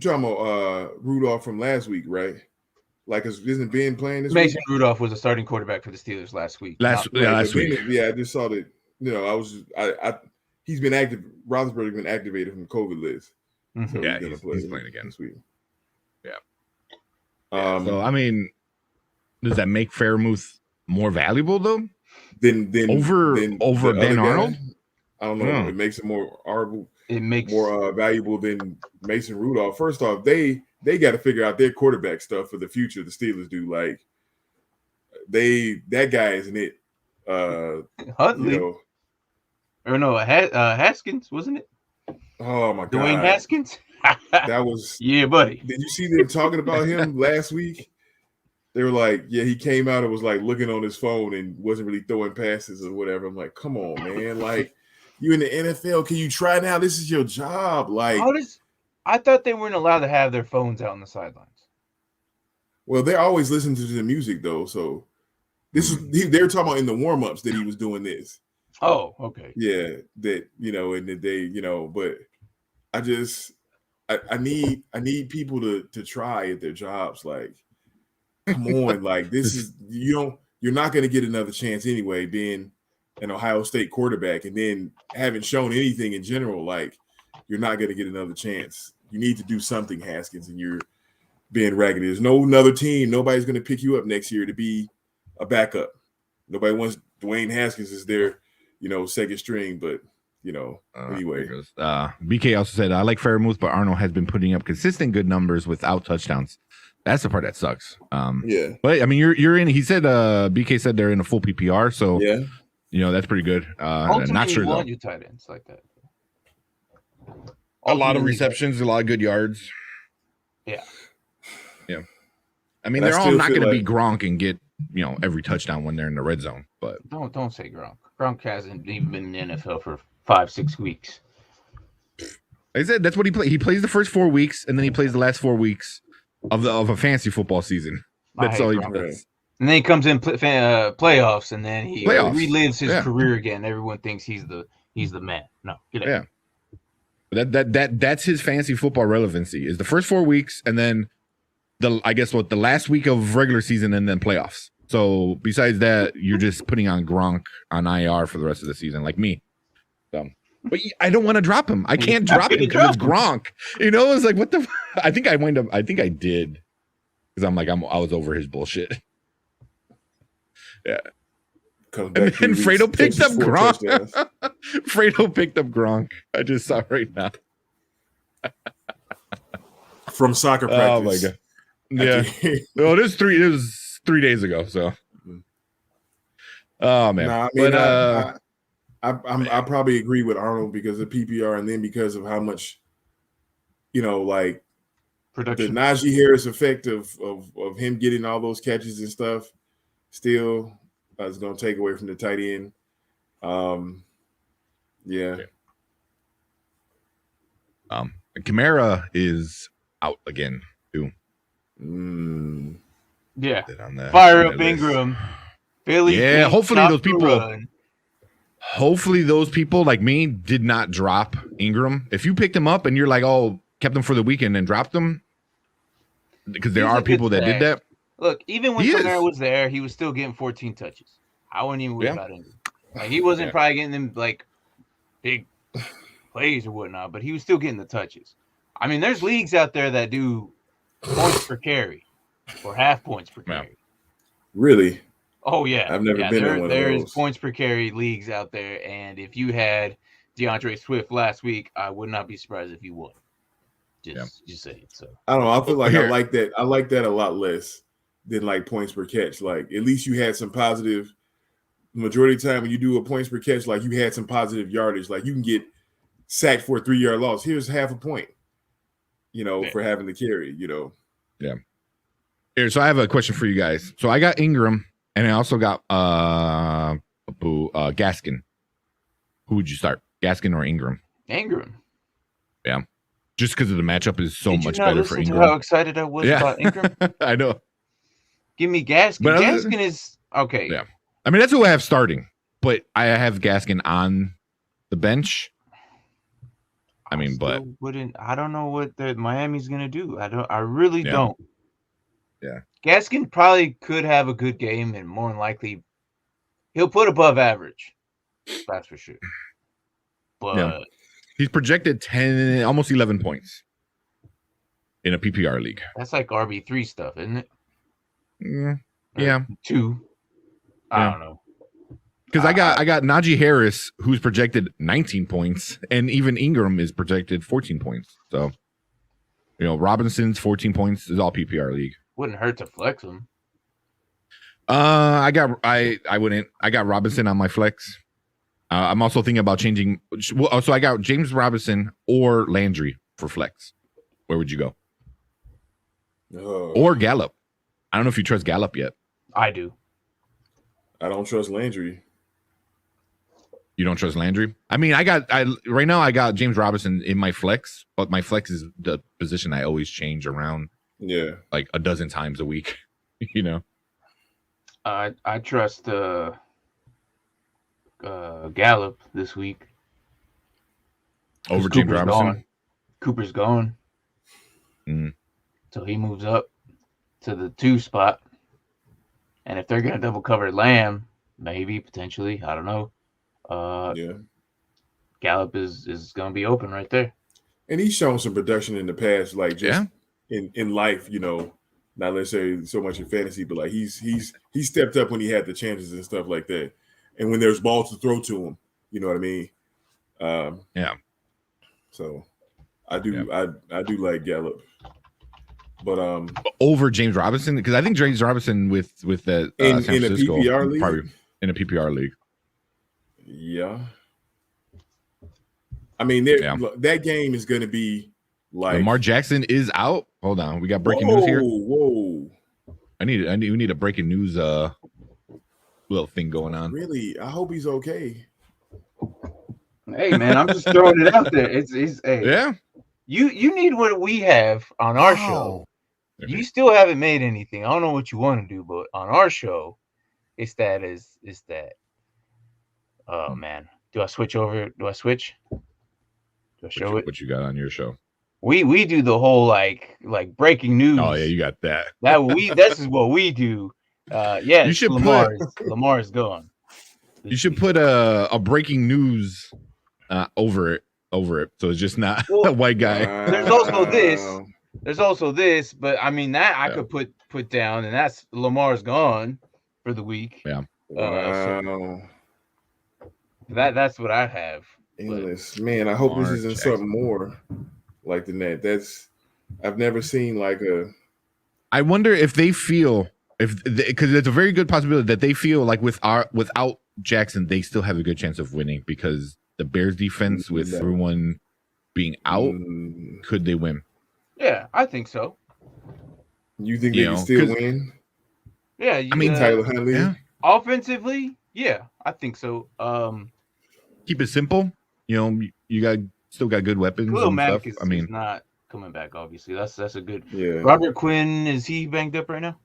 talking about Rudolph from last week, right? Like, isn't Ben playing this week? Mason Rudolph was a starting quarterback for the Steelers last week. Last week. I just saw that. He's been active. Roethlisberger's been activated from the COVID list. Mm-hmm. So he's playing again this week. Yeah. So I mean, does that make Fairmouth more valuable though? Than over Dan Arnold? I don't know. It makes it more valuable. It makes more valuable than Mason Rudolph. First off, they got to figure out their quarterback stuff for the future. The Steelers do. Like that guy isn't it. Huntley. Haskins, wasn't it? Oh my God, Dwayne Haskins. That was buddy. Did you see them talking about him last week? They were like, he came out and was like looking on his phone and wasn't really throwing passes or whatever. I'm like, come on, man. Like, you in the NFL, can you try now? This is your job. Like, I thought they weren't allowed to have their phones out on the sidelines. Well, they're always listening to the music though. So they were talking about in the warm-ups that he was doing this. Oh, okay. Yeah, that and that they, but I need people to try at their jobs. Like, come on, like this is you're not going to get another chance anyway, being an Ohio State quarterback and then haven't shown anything in general. Like, you're not going to get another chance. You need to do something, Haskins, and being raggedy. There's no another team. Nobody's going to pick you up next year to be a backup. Nobody wants Dwayne Haskins as their, second string. But anyway. BK also said, I like Fairmouth, but Arnold has been putting up consistent good numbers without touchdowns. That's the part that sucks. Yeah. But I mean, you're in. He said, BK said they're in a full PPR, so yeah, that's pretty good. Ultimately, not sure you though. want your tight ends like that. A lot of receptions, a lot of good yards. Yeah. Yeah. I mean, they're all not going to be Gronk and get every touchdown when they're in the red zone. But don't say Gronk. Gronk hasn't even been in the NFL for 5-6 weeks. I said that's what he plays. He plays the first 4 weeks, and then he plays the last 4 weeks of a fantasy football season. That's all he does. And then he comes in playoffs, and then he relives his career again. Everyone thinks he's the man. No, get out. Yeah. That's his fantasy football relevancy is the first 4 weeks, and then the last week of regular season, and then playoffs. So besides that, you're just putting on Gronk on IR for the rest of the season, like me. So. But I don't want to drop him. I can't drop him because it's Gronk. It's like, what the? I think I did because I'm like, I was over his bullshit. Yeah. And then Fredo picked up Gronk. Fredo picked up Gronk. I just saw right now. From soccer practice. Oh my god. Yeah. No, it was 3 days ago. So. Oh man. Nah, I mean, I probably agree with Arnold because of PPR, and then because of how much, like production, the Najee Harris effect of him getting all those catches and stuff, still is going to take away from the tight end. Yeah. Kamara is out again too. Yeah. Fire up Ingram. Philly. Yeah. Hopefully those people like me did not drop Ingram. If you picked him up and you're like, oh, kept him for the weekend and dropped him, because there are people that did that. Look, even when Kamara was there, he was still getting 14 touches. I wouldn't even worry about Ingram. Like, he wasn't probably getting them like big plays or whatnot, but he was still getting the touches. I mean, there's leagues out there that do points per carry or half points per carry. Really? Oh yeah, I've never been in one of those. There's points per carry leagues out there, and if you had DeAndre Swift last week, I would not be surprised if you won. Just say it. So I don't know. I feel like I like that. I like that a lot less than like points per catch. Like at least you had some positive. Majority of the time when you do a points per catch, like you had some positive yardage. Like you can get sacked for a 3-yard loss. Here's half a point. For having the carry. Yeah. Here, so I have a question for you guys. So I got Ingram. And I also got Gaskin. Who would you start, Gaskin or Ingram? Ingram. Yeah, just because of the matchup is so much better for Ingram. How excited I was about Ingram. I know. Give me Gaskin. But Gaskin is okay. Yeah, I mean that's who I have starting, but I have Gaskin on the bench. I don't know what Miami's gonna do. I really don't. Yeah. Gaskin probably could have a good game, and more than likely, he'll put above average. That's for sure. But he's projected 10, almost 11 points in a PPR league. That's like RB3 stuff, isn't it? Yeah. 2. I don't know. Because I got Najee Harris, who's projected 19 points, and even Ingram is projected 14 points. So, Robinson's 14 points is all PPR league. Wouldn't hurt to flex him. I got Robinson on my flex. I'm also thinking about changing. So I got James Robinson or Landry for flex. Where would you go? Or Gallup. I don't know if you trust Gallup yet. I do. I don't trust Landry. You don't trust Landry? I mean, right now I got James Robinson in my flex, but my flex is the position I always change around. Yeah, like a dozen times a week. I trust Gallup this week over James Robinson. Cooper's gone, so he moves up to the 2 spot. And if they're gonna double cover Lamb, maybe potentially, I don't know. Gallup is gonna be open right there. And he's shown some production in the past, like just in life, not necessarily so much in fantasy, but like he stepped up when he had the chances and stuff like that, and when there's balls to throw to him, you know what I mean? Yeah. So I do I do like Gallup, but over James Robinson, because I think James Robinson with that in San a Francisco, PPR league, probably in a PPR league. Yeah. I mean, that game is going to be like Lamar Jackson is out. Hold on, we got breaking news here. Whoa! We need a breaking news little thing going on. Really, I hope he's okay. Hey man, I'm just throwing it out there. It's hey. Yeah. You need what we have on our show. You still haven't made anything. I don't know what you want to do, but on our show, it's that. Oh man, do I switch over? Do I switch? Do I show it? What you got on your show? We do the whole like breaking news. Oh yeah, you got that. This is what we do. Yeah, you should Lamar is gone. You should put a breaking news over it, so it's just not a white guy. There's also this, but I mean that I could put down, and that's Lamar's gone for the week. Yeah. Wow. That's what I have. Endless. Man, I hope this isn't something more like than that. I've never seen like a. I wonder if they feel because it's a very good possibility that they feel like without Jackson they still have a good chance of winning because the Bears defense with everyone being out, could they win? Yeah, I think so. You think they can still win? Yeah, I mean Tyler Huntley. Yeah. Offensively, yeah, I think so. Keep it simple. You still got good weapons Khalil and Mack stuff. is not coming back. Obviously, that's a good. Yeah. Robert Quinn, is he banged up right now?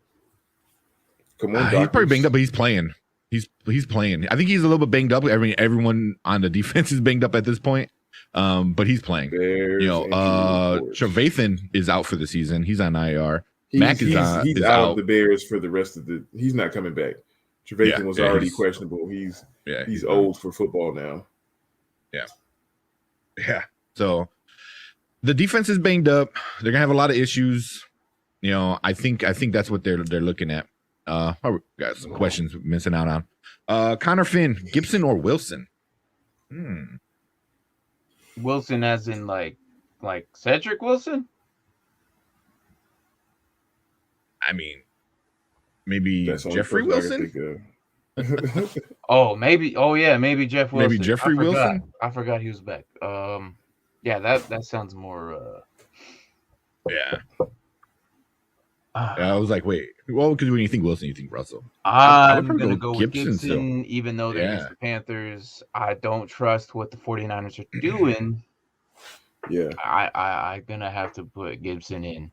Come on, he's probably banged up, but he's playing. He's playing. I think he's a little bit banged up. Everyone on the defense is banged up at this point. But he's playing. Trevathan is out for the season. He's on IR. Mack is out of the Bears for the rest of the. He's not coming back. Trevathan was already questionable. He's old for football now. Yeah. So the defense is banged up. They're gonna have a lot of issues. I think that's what they're looking at. We got some questions missing out on. Connor Finn, Gibson or Wilson? Wilson, as in like Cedric Wilson. I mean, maybe Jeffrey Wilson. Oh, maybe. Oh, yeah, maybe Jeff Wilson. Maybe Jeffrey Wilson. I forgot he was back. Yeah, that sounds more. Yeah. I was like, wait. Well, because when you think Wilson, you think Russell. I'm gonna go with Gibson still. even though they're against the Panthers. I don't trust what the 49ers are doing. Yeah, I'm gonna have to put Gibson in.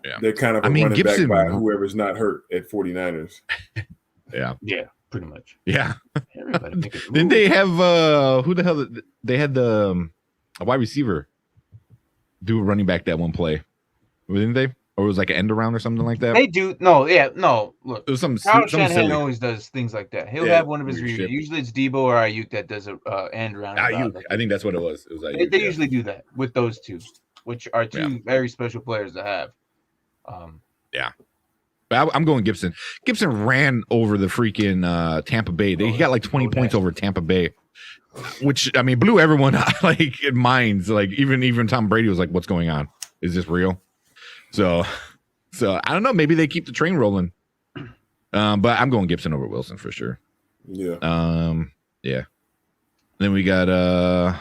Yeah, they're kind of running Gibson, back by whoever's not hurt at 49ers. Yeah, pretty much. Yeah. Everybody make it. Didn't they have who the hell? They had a wide receiver do a running back that one play, didn't they? Or it was like an end around or something like that. They do. No. Look, it was some Kyle Shanahan silly. Always does things like that. He'll have one of his receivers. Usually it's Debo or Ayuk that does a end around. Ayuk. I think that's what it was. It was Ayuk, they usually do that with those two, which are two very special players to have. But I'm going Gibson. Gibson ran over the freaking Tampa Bay. He got like 20 points over Tampa Bay, which I mean blew everyone like in minds. Like even Tom Brady was like, "What's going on? Is this real?" So I don't know. Maybe they keep the train rolling. But I'm going Gibson over Wilson for sure. Yeah. Yeah. Then we got you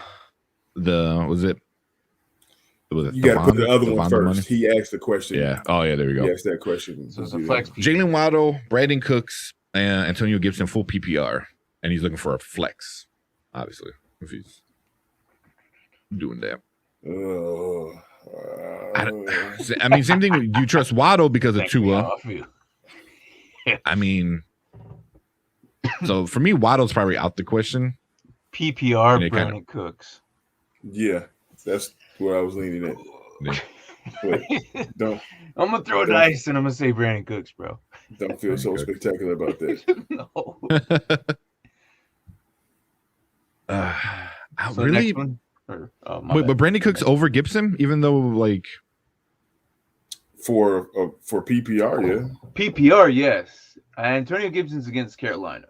got to put the other one first. Money? He asked the question. Yeah. Oh yeah. There we go. He asked that question. So it's a flex. Jalen Waddle, Brandon Cooks, and Antonio Gibson full PPR, and he's looking for a flex. Obviously, if he's doing that. I mean, same thing. Do you trust Waddle because of Tua? I mean, so for me, Waddle's probably out the question. PPR, Brandon Cooks. Yeah, that's where I was leaning at. But I'm gonna throw dice and I'm gonna say Brandon Cooks, bro. Don't feel so spectacular about that. No. So really? Or, but Brandon Cooks over Gibson, even though like for PPR, yeah. PPR, yes. Antonio Gibson's against Carolina.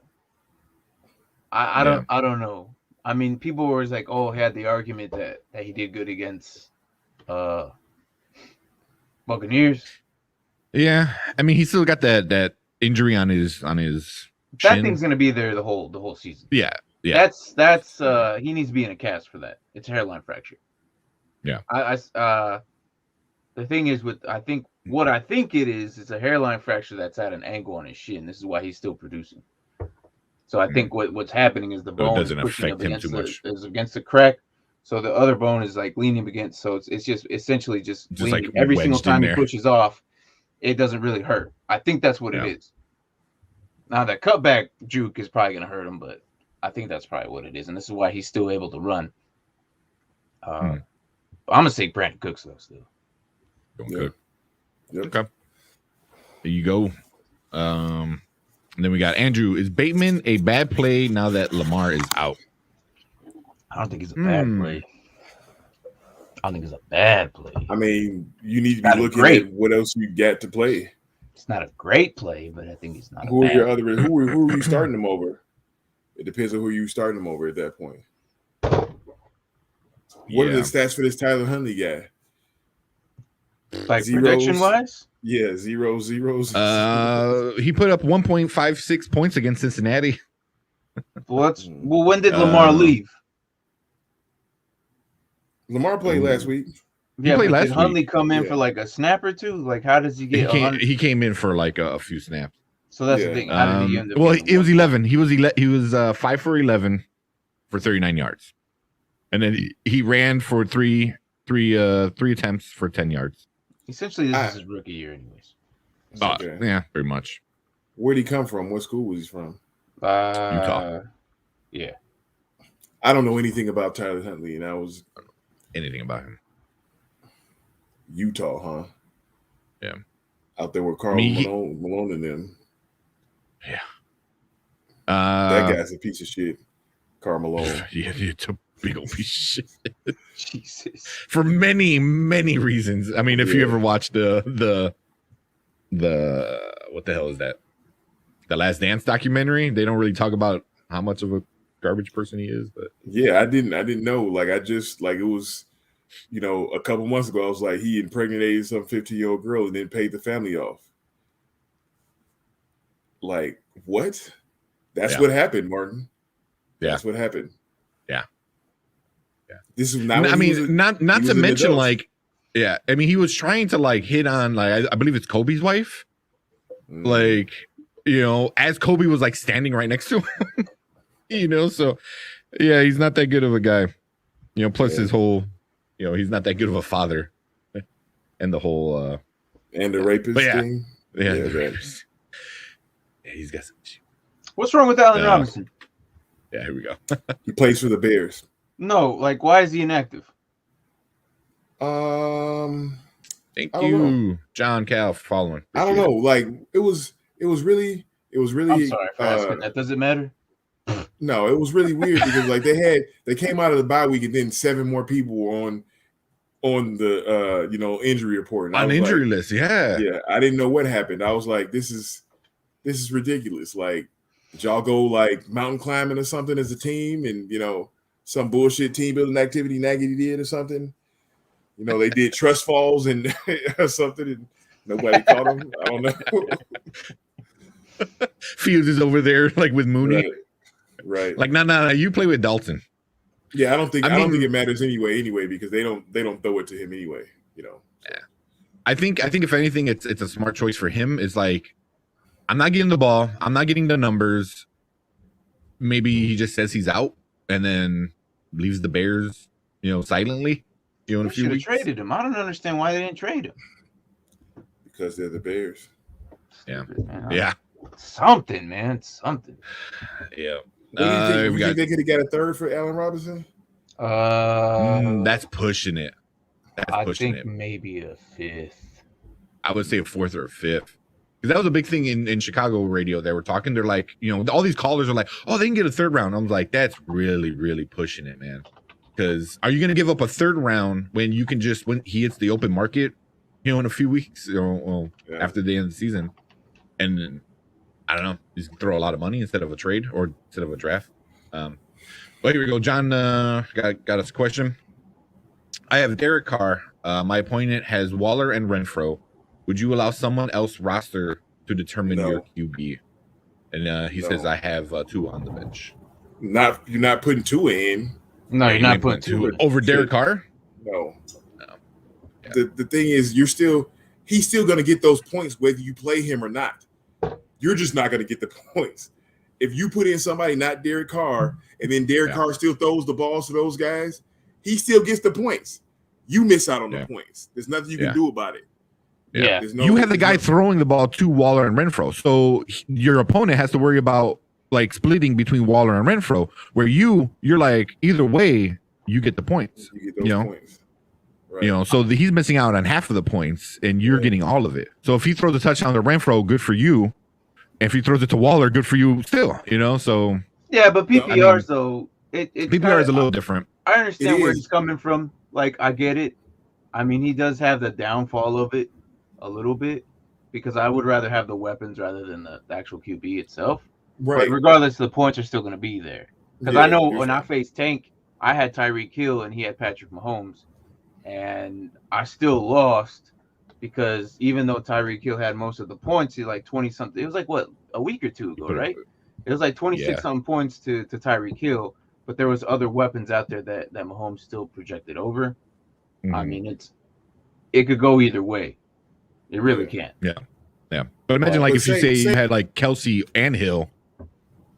I don't know. I mean, people were like, oh, had the argument that he did good against Buccaneers. Yeah, I mean, he still got that injury on his chin. That thing's gonna be there the whole season. Yeah. That's he needs to be in a cast for that. It's a hairline fracture. Yeah. The thing is what I think it is a hairline fracture that's at an angle on his shin. This is why he's still producing. So I think what's happening is the bone doesn't is pushing affect him too much. is against the crack. So the other bone is like leaning against. So it's just essentially just leaning. like Every single wedged in time he there. pushes off, it doesn't really hurt. I think that's what it is. Now that cutback juke is probably going to hurt him, but I think that's probably what it is, and this is why he's still able to run. I'm gonna say Brandon Cooks though still. Good. Yep. Okay. There you go. And then we got Andrew. Is Bateman a bad play now that Lamar is out? I don't think it's a bad play. I don't think it's a bad play. I mean, you need to Not be a looking great- at what else you got to play. It's not a great play, but I think it's not. Who a are bad your other? Who are you starting them over? It depends on who you starting them over at that point. What are the stats for this Tyler Huntley guy? Like Zeros? prediction wise? Yeah, zeros. He put up 1.56 points against Cincinnati. Well, when did Lamar leave? Lamar played last week. Yeah, played but last did Huntley week. come in for like a snap or two? Like, how does he get? He came in for like a few snaps. So that's the thing. How did he end up Well, getting it was one? 11. He was 5 for 11 for 39 yards, and then he ran for three attempts for 10 yards. Essentially, this is his rookie year, anyways. Okay. Yeah, pretty much. Where'd he come from? What school was he from? Utah. Yeah. I don't know anything about Tyler Huntley, and I was Anything about him? Utah, huh? Yeah. Out there with Carl Malone and them. Yeah. That guy's a piece of shit. Carl Malone. Yeah, it's a big old piece of shit. Jesus. For many, many reasons. I mean, if you ever watched the what the hell is that? The Last Dance documentary, they don't really talk about how much of a garbage person he is, but Yeah, I didn't know. Like, I just like it was, a couple months ago, I was like, he impregnated some 15-year-old girl and then paid the family off. Like, what? That's what happened, Martin. Yeah. That's what happened. Yeah. This is not. I mean, not to mention adult. like, yeah. I mean, he was trying to like hit on like I believe it's Kobe's wife, like as Kobe was like standing right next to him, So yeah, he's not that good of a guy, Plus his whole, he's not that good of a father, and the whole and the rapist thing. Yeah, yeah, he's got some. What's wrong with Allen Robinson? Yeah, here we go. He plays for the Bears. No, like why is he inactive? Thank I don't you, know. John Cal, for following. I don't know. Like it was really. I'm sorry for asking that. Does it matter? No, it was really weird because like they came out of the bye week and then 7 more people were on the injury report. And I On was injury like, list, yeah. Yeah, I didn't know what happened. I was like, this is ridiculous. Like, did y'all go like mountain climbing or something as a team, and some bullshit team building activity Nagy did or something? They did trust falls and or something, and nobody caught them. I don't know. Fields is over there like with Mooney. Right. Like, no, you play with Dalton. Yeah, I don't think it matters anyway, because they don't throw it to him anyway, So. Yeah. I think if anything, it's a smart choice for him. It's like, I'm not getting the ball, I'm not getting the numbers. Maybe he just says he's out and then leaves the Bears, silently. In a few Should have weeks. traded him. I don't understand why they didn't trade him. Because they're the Bears. Yeah. Man, Yeah. Something, man. Something. What Yeah. do you think they could have got a third for Allen Robinson? That's pushing it. I think maybe a 5th. I would say a 4th or a 5th. Because that was a big thing in Chicago radio. They were talking. They're like, all these callers are like, oh, they can get a 3rd round. I was like, that's really, really pushing it, man. Because are you going to give up a 3rd round when you can when he hits the open market in a few weeks, after the end of the season, and then, I don't know, just throw a lot of money instead of a trade or instead of a draft. But here we go. John got us a question. I have Derek Carr. My opponent has Waller and Renfro. Would you allow someone else roster to determine your QB? And he says I have two on the bench. You're not putting two in. No, you're not putting two in. Over Derek Carr? No. Yeah. The thing is, he's still going to get those points whether you play him or not. You're just not going to get the points. If you put in somebody not Derek Carr, and then Derek Carr still throws the balls to those guys, he still gets the points. You miss out on the points. There's nothing you can do about it. Yeah. You have the guy throwing the ball to Waller and Renfro. So your opponent has to worry about like splitting between Waller and Renfro, where you're like, either way, you get the points. You get those points. Right. So he's missing out on half of the points and you're getting all of it. So if he throws a touchdown to Renfro, good for you. And if he throws it to Waller, good for you still, so. Yeah, but PPRs though, PPR is a little different. I understand where he's coming from. Like, I get it. I mean, he does have the downfall of it a little bit, because I would rather have the weapons rather than the actual QB itself. Right. But regardless, the points are still going to be there. Because I know when I faced Tank, I had Tyreek Hill and he had Patrick Mahomes, and I still lost because even though Tyreek Hill had most of the points, he like 20 something. It was like what, a week or two ago, right? It was like 26 something points to Tyreek Hill, but there was other weapons out there that Mahomes still projected over. Mm-hmm. I mean, it could go either way. It really can. Yeah. But imagine if you say you had like Kelsey and Hill,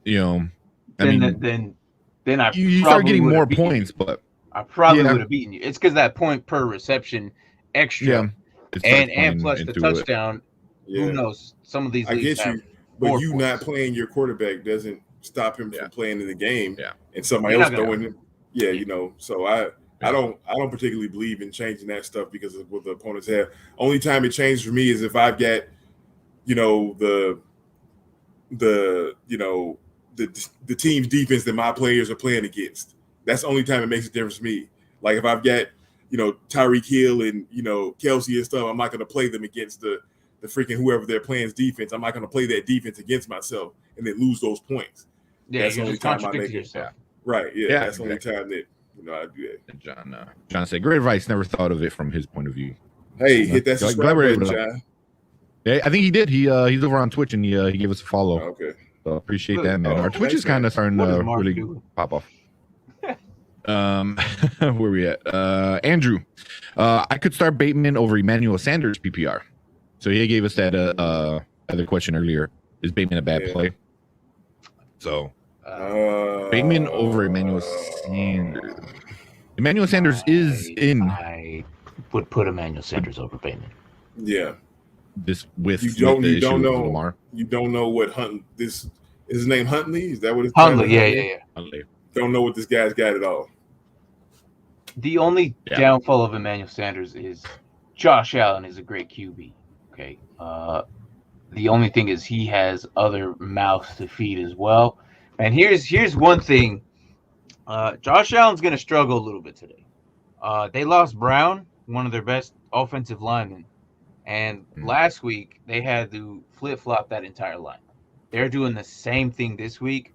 then you start getting more points, but I probably would have beaten you. It's because that point per reception extra, and plus the touchdown. Who knows? Some of these I leagues get you, but you not playing your quarterback doesn't stop him from playing in the game. Yeah, and somebody else throwing him. So I don't particularly believe in changing that stuff because of what the opponents have. Only time it changes for me is if I've got, the team's defense that my players are playing against. That's the only time it makes a difference to me. Like if I've got, Tyreek Hill and, Kelsey and stuff, I'm not going to play them against the freaking whoever they're playing's defense. I'm not going to play that defense against myself and then lose those points. Yeah, that's the only time I make it. Right. Yeah. That's the only time that, I do that. John said, great advice. Never thought of it from his point of view. Hey, hit that subscribe button, John. Yeah, I think he did. He's over on Twitch and he gave us a follow. Okay. So appreciate that, man. Our Twitch is kind of starting to really pop off. Where we at? Andrew, I could start Bateman over Emmanuel Sanders PPR. So he gave us that other question earlier. Is Bateman a bad play? So Bateman over Emmanuel Sanders. Emmanuel Sanders is in. I would put Emmanuel Sanders over Bateman. Yeah. This with you don't know Lamar. You don't know what is his name Huntley? Is that what it's Huntley? Yeah. Huntley. Don't know what this guy's got at all. The only downfall of Emmanuel Sanders is Josh Allen is a great QB. Okay. The only thing is he has other mouths to feed as well. And here's one thing. Josh Allen's going to struggle a little bit today. They lost Brown, one of their best offensive linemen. And last week, they had to flip-flop that entire line. They're doing the same thing this week.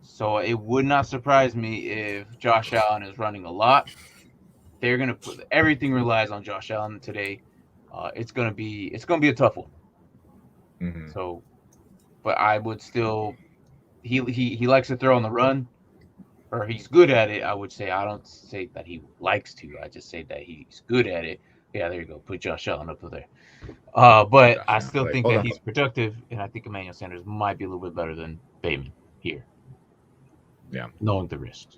So it would not surprise me if Josh Allen is running a lot. They're going to put everything relies on Josh Allen today. It's going to be a tough one. Mm-hmm. So, but I would still he likes to throw on the run, or he's good at it. I would say I don't say that he likes to. I just say that he's good at it. Yeah, there you go. Put Josh Allen up there. But I still think that he's productive, and I think Emmanuel Sanders might be a little bit better than Bateman here. Yeah, knowing the risks.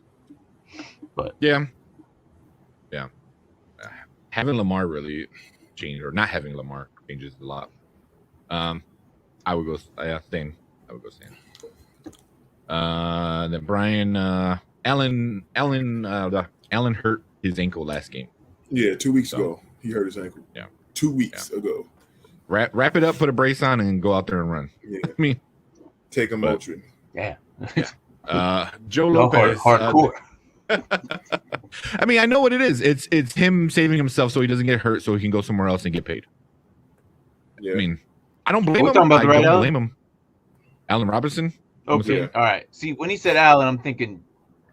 But yeah. Having Lamar really changed, or not having Lamar changes a lot. I would go. Same. I would go same. Then Brian Allen hurt his ankle last game. Yeah, 2 weeks ago he hurt his ankle. Yeah, 2 weeks ago. Wrap it up, put a brace on, and go out there and run. Yeah, I mean, take a Motrin. Yeah. Joe Lopez. Hardcore. I mean, I know what it is. It's him saving himself so he doesn't get hurt, so he can go somewhere else and get paid. Yeah. I mean, I don't blame we him. talking about the I right don't Allen? blame him. Allen Robinson. Okay, Yeah. all right. See, when he said Allen, I'm thinking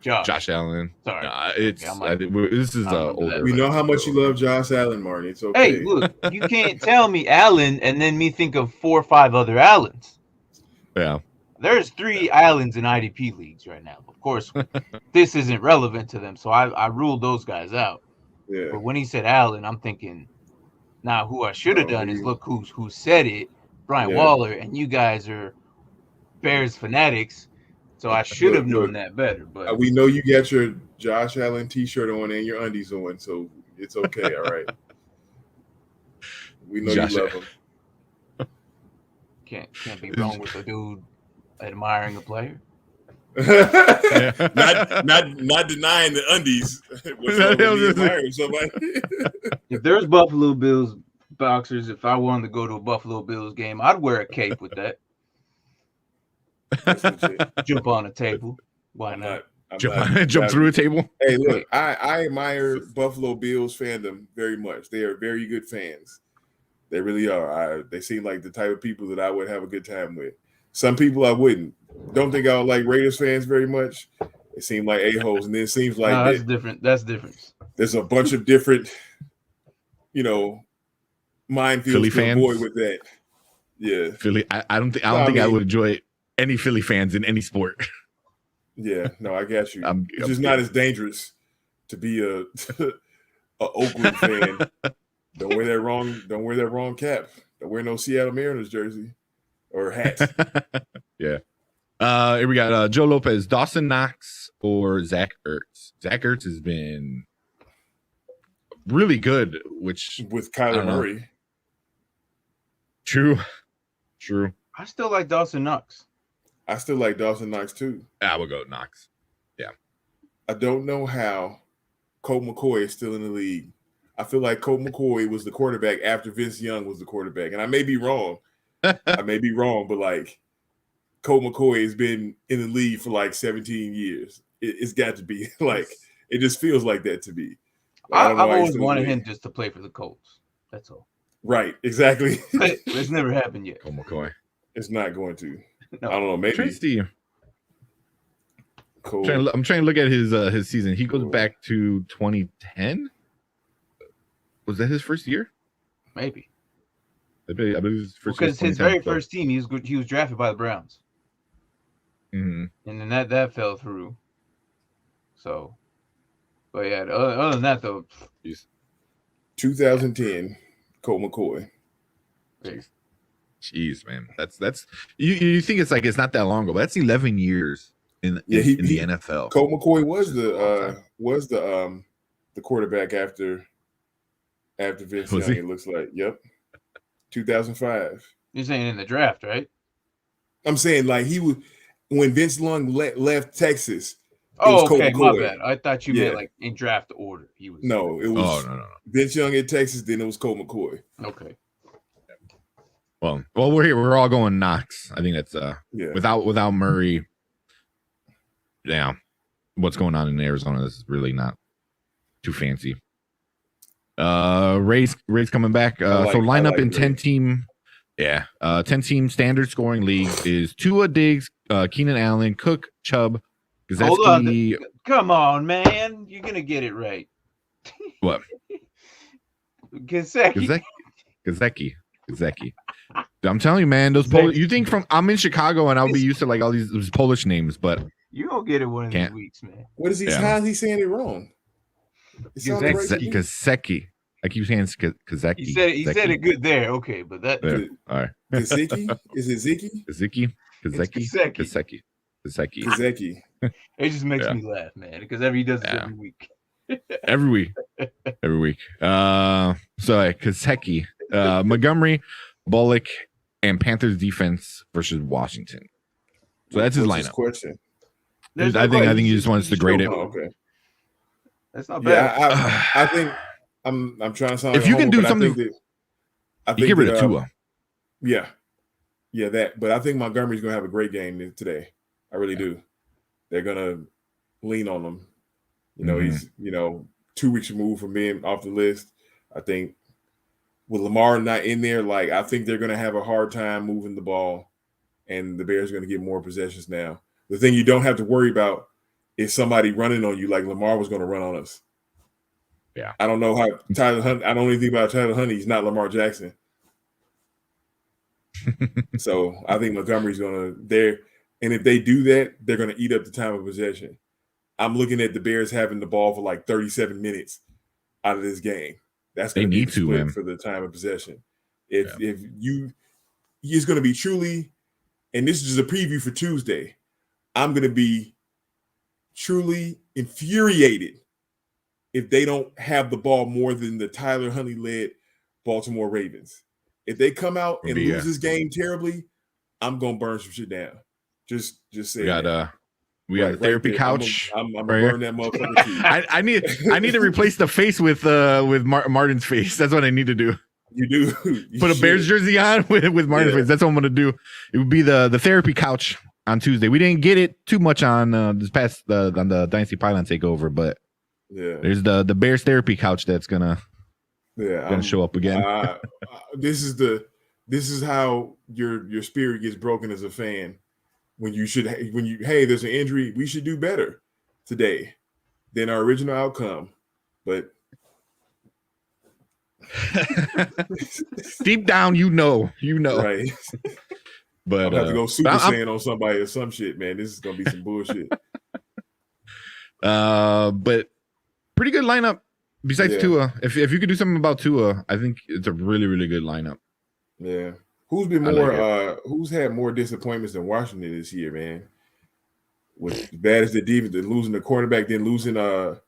Josh Allen. Sorry. It's Okay, I'm like- this is I remember older. that. We know how much you love Josh Allen, Marty. It's okay. Hey, look, you can't tell me Allen and then me think of 4 or 5 other Allens. Yeah. There's 3 Allens in IDP leagues right now. Of course, this isn't relevant to them, so I ruled those guys out. Yeah. But when he said Allen, I'm thinking, now who I should have No, done is he- look who said it, Brian Yeah. Waller, and you guys are Bears fanatics, so I should have known Look, that better. But We know you got your Josh Allen T-shirt on and your undies on, so it's okay. All right. We know Josh you love him. can't be wrong with a dude admiring a player. not denying the undies. What's wrong with me admiring somebody? If there's Buffalo Bills boxers, if I wanted to go to a Buffalo Bills game, I'd wear a cape with that. That's legit. Jump on a table. Why I'm not? not. I'm Jump, not- jump through a table. Hey, look, I admire Buffalo Bills fandom very much. They are very good fans. They really are. They seem like the type of people that I would have a good time with. Some people I wouldn't. Don't think I would like Raiders fans very much. They seem like a-holes, and then it seems like No, that's different. That's different. there's a bunch of different, minefields Philly to fans? avoid with that. Yeah, Philly. I don't think No, I I mean- would enjoy any Philly fans in any sport. yeah. No, I got you. I'm It's just not as dangerous to be a Oakland fan. Don't wear that wrong cap. Don't wear no Seattle Mariners jersey or hat. Yeah. Here we got Joe Lopez, Dawson Knox, or Zach Ertz. Zach Ertz has been really good, which With I Kyler don't know. Murray. true. I still like Dawson Knox. I still like Dawson Knox too. I would go Knox. I don't know how Colt McCoy is still in the league. I feel like Colt McCoy was the quarterback after Vince Young was the quarterback. And I may be wrong. But like Colt McCoy has been in the league for like 17 years. It's got to be like, it just feels like that to me. Like, I've don't know why he's always still in the wanted league. him just to play for the Colts. That's all. Right, exactly. But it's never happened yet. Colt McCoy. It's not going to. No. I don't know. I'm trying Maybe to see. Cool. I'm trying to look at his season. He goes back to 2010. Was that his first year? Maybe. I believe his first year was Because his 2010, very so- first team, he was drafted by the Browns. Mhm. And then that fell through. So, but yeah, other than that though, 2010, Colt McCoy. Jeez, man, that's you think it's like it's not that long ago, but that's 11 years in Yeah, in the NFL. Colt McCoy was the quarterback after Vince Was Young. he? It looks like. Yep. 2005. you're saying in the draft, right? I'm saying like he was when Vince Young left Texas. Oh, Colt okay, my McCoy. bad. I thought you Yeah. meant like in draft order. He was No, it was Oh no. Vince Young in Texas. Then it was Colt McCoy. Okay. Well, we're here. We're all going Knox. I think that's Yeah. without Murray. Yeah, what's going on in Arizona is really not too fancy. Ray's coming back. I So like lineup in Ray. 10-team. Yeah, 10-team standard scoring league is Tua, Diggs, Keenan Allen, Cook, Chubb, Hold on. Gesicki. Come on, man. You're gonna get it right. What? Gesicki. Gesicki. I'm telling you, man, those Polish. You think I'm in Chicago and I'll be used to like all these Polish names, but You gonna get it one of Can't. these weeks, man. What is he? Yeah. How is he saying it wrong? It sounds right to me. Gesicki. I keep saying Gesicki. He said it good there. Okay, but that There. All right. Gesicki? Is it Ziki? Gesicki. Gesicki. Gesicki. Gesicki. Gesicki. it just makes Yeah. me laugh, man, because he does it Yeah. every week. Every week. So Gesicki, Montgomery, Bullock, and Panthers defense versus Washington. So that's his What's lineup. question. There's I no think question. he just wants to grade it. Oh, okay. That's not bad. Yeah, I think I'm trying to sound If like you a can homer, do but something- I You think get rid that, of Tua. Yeah, that. But I think Montgomery's gonna have a great game today. I really do. They're gonna lean on him. You know, Mhm. he's 2 weeks removed from being off the list. I think with Lamar not in there, like I think they're going to have a hard time moving the ball, and the Bears are going to get more possessions now. The thing you don't have to worry about is somebody running on you like Lamar was going to run on us. Yeah. I don't know how Tyler Hunt. I don't know anything about Tyler Hunt. He's not Lamar Jackson. So I think Montgomery's going to there. And if they do that, they're going to eat up the time of possession. I'm looking at the Bears having the ball for like 37 minutes out of this game. That's going to be the split for the time of possession. It's going to be truly, and this is just a preview for Tuesday. I'm going to be truly infuriated if they don't have the ball more than the Tyler Huntley-led Baltimore Ravens. If they come out and lose this game terribly, I'm going to burn some shit down. Just say we got a therapy couch. I'm gonna burn that motherfucker too. I need to replace the face with Martin's face. That's what I need to do. You do. Put a Bears jersey on with Martin's face. That's what I'm gonna do. It would be the therapy couch on Tuesday. We didn't get it too much on this past on the Dynasty Pylon takeover, but there's the Bears therapy couch that's gonna show up again. This is how your spirit gets broken as a fan. When there's an injury, we should do better today than our original outcome. But deep down, you know, right? But I'll have to go Super Saiyan on somebody or some shit, man. This is gonna be some bullshit. But pretty good lineup. Besides Tua, if you could do something about Tua, I think it's a really, really good lineup. Yeah. Who's had more disappointments than Washington this year, man? With as bad as the defense, losing the quarterback, then losing your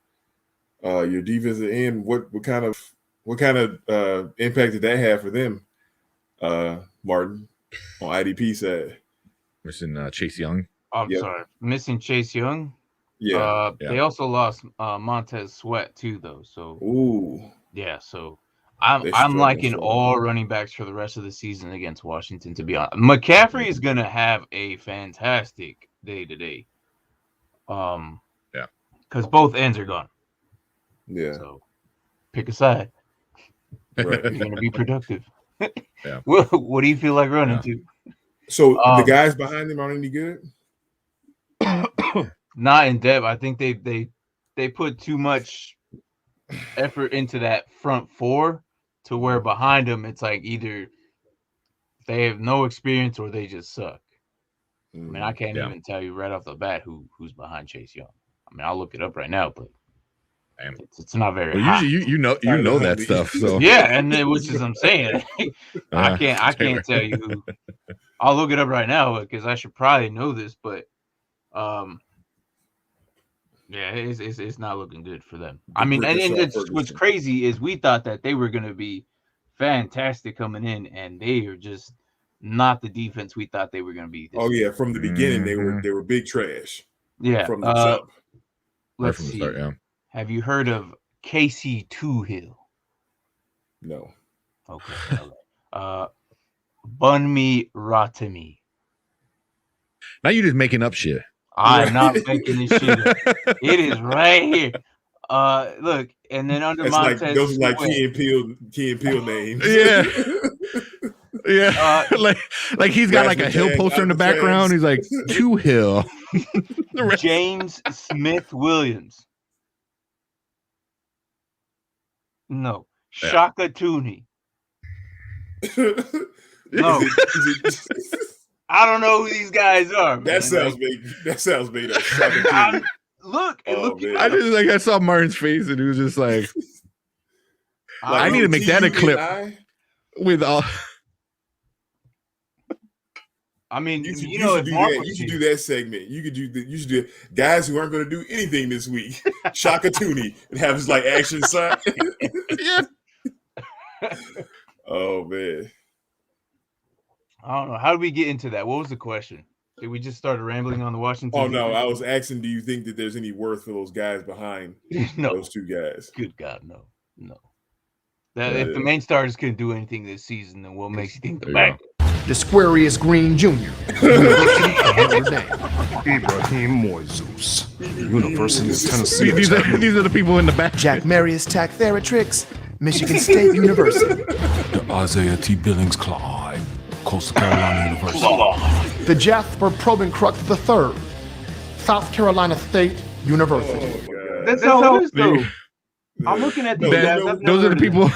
defensive end. What kind of impact did that have for them, Martin, on IDP side? Missing Chase Young. I'm sorry, missing Chase Young. Yeah. They also lost Montez Sweat too, though. So so I'm liking all running backs for the rest of the season against Washington, to be honest. McCaffrey is gonna have a fantastic day today. Because both ends are gone. Yeah. So pick a side. Right. You're gonna be productive. What do you feel like running to? So the guys behind them aren't any good? Not in depth. I think they put too much effort into that front four to where behind them it's like either they have no experience or they just suck. I mean, I can't even tell you right off the bat who's behind Chase Young. I mean, I'll look it up right now, but it's not very. Well, usually you know that stuff. So and which is I'm saying I can't tell you who. I'll look it up right now because I should probably know this, but it's not looking good for them. I mean, and what's crazy is we thought that they were going to be fantastic coming in, and they are just not the defense we thought they were going to be. From the beginning they were big trash. Yeah, from the jump. Let's see. Start, Have you heard of Casey Toohill? No. Okay. Bunmi Rotimi. Now you're just making up shit. I'm not making this shit up. It is right here. Look, and then under Montez, those are like Key and Peele names. Yeah. like he's got like a Hill poster in the background. He's like Toohill. James Smith Williams. No. Shaka Tooney. No. I don't know who these guys are. Man. That sounds made up. Look. Man. I saw Martin's face and he was just like I need to make that a clip with all. I mean, you should do that segment. You should do guys who aren't going to do anything this week. Shaka Tooney and have his like action sign. Yeah. Oh man. I don't know. How did we get into that? What was the question? Did we just start rambling on the Washington? Oh no, I was asking, do you think that there's any worth for those guys behind those two guys? Good God, no. If the main starters couldn't do anything this season, then what makes you think the back? The Squarius Green Jr. University of Notre Dame. Ibrahim Moises, University of Tennessee. These are the people in the back. Jack Marius Tack Theratrix, Michigan State University. The Isaiah T. Billings Clyde, Coastal Carolina University. The Jasper Probenkruk III, South Carolina State University. That's how it is, though. I'm looking at these guys. Those are the people.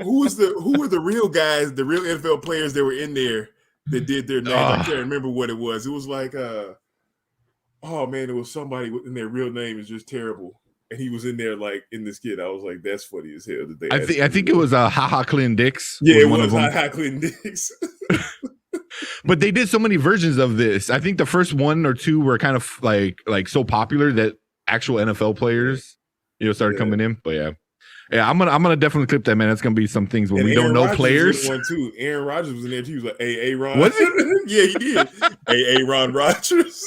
Who were the real guys, the real NFL players that were in there that did their name? I can't remember what it was. It was like, oh man, it was somebody and their real name is just terrible. And he was in there like in this kid. I was like, that's funny as hell. I think it was HaHa Clinton Dix. Yeah, it was HaHa Clinton Dix. But they did so many versions of this. I think the first one or two were kind of like so popular that actual NFL players, started coming in. But yeah, I'm gonna definitely clip that, man. That's gonna be some things when we don't know players. One too. Aaron Rodgers was in there too. He was like, "Hey, Ron." Was he? Yeah, he did. Hey, Ron Rodgers.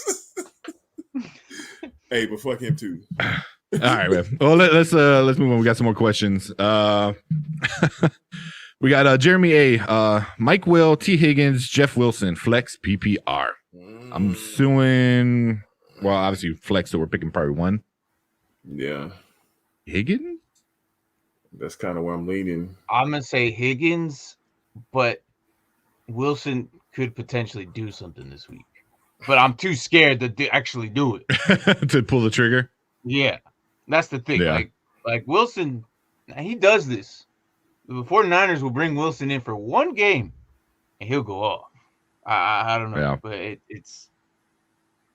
Hey, but fuck him too. All right, man. Well, let's move on. We got some more questions. We got Jeremy A, Mike Will, T. Higgins, Jeff Wilson, flex PPR. I'm suing. Well, obviously flex, so we're picking probably one. Yeah, Higgins. That's kind of where I'm leaning. I'm gonna say Higgins, but Wilson could potentially do something this week. But I'm too scared to actually do it. To pull the trigger. Yeah, that's the thing. Yeah. Like Wilson, he does this. The 49ers will bring Wilson in for one game, and he'll go off. I don't know, but it's.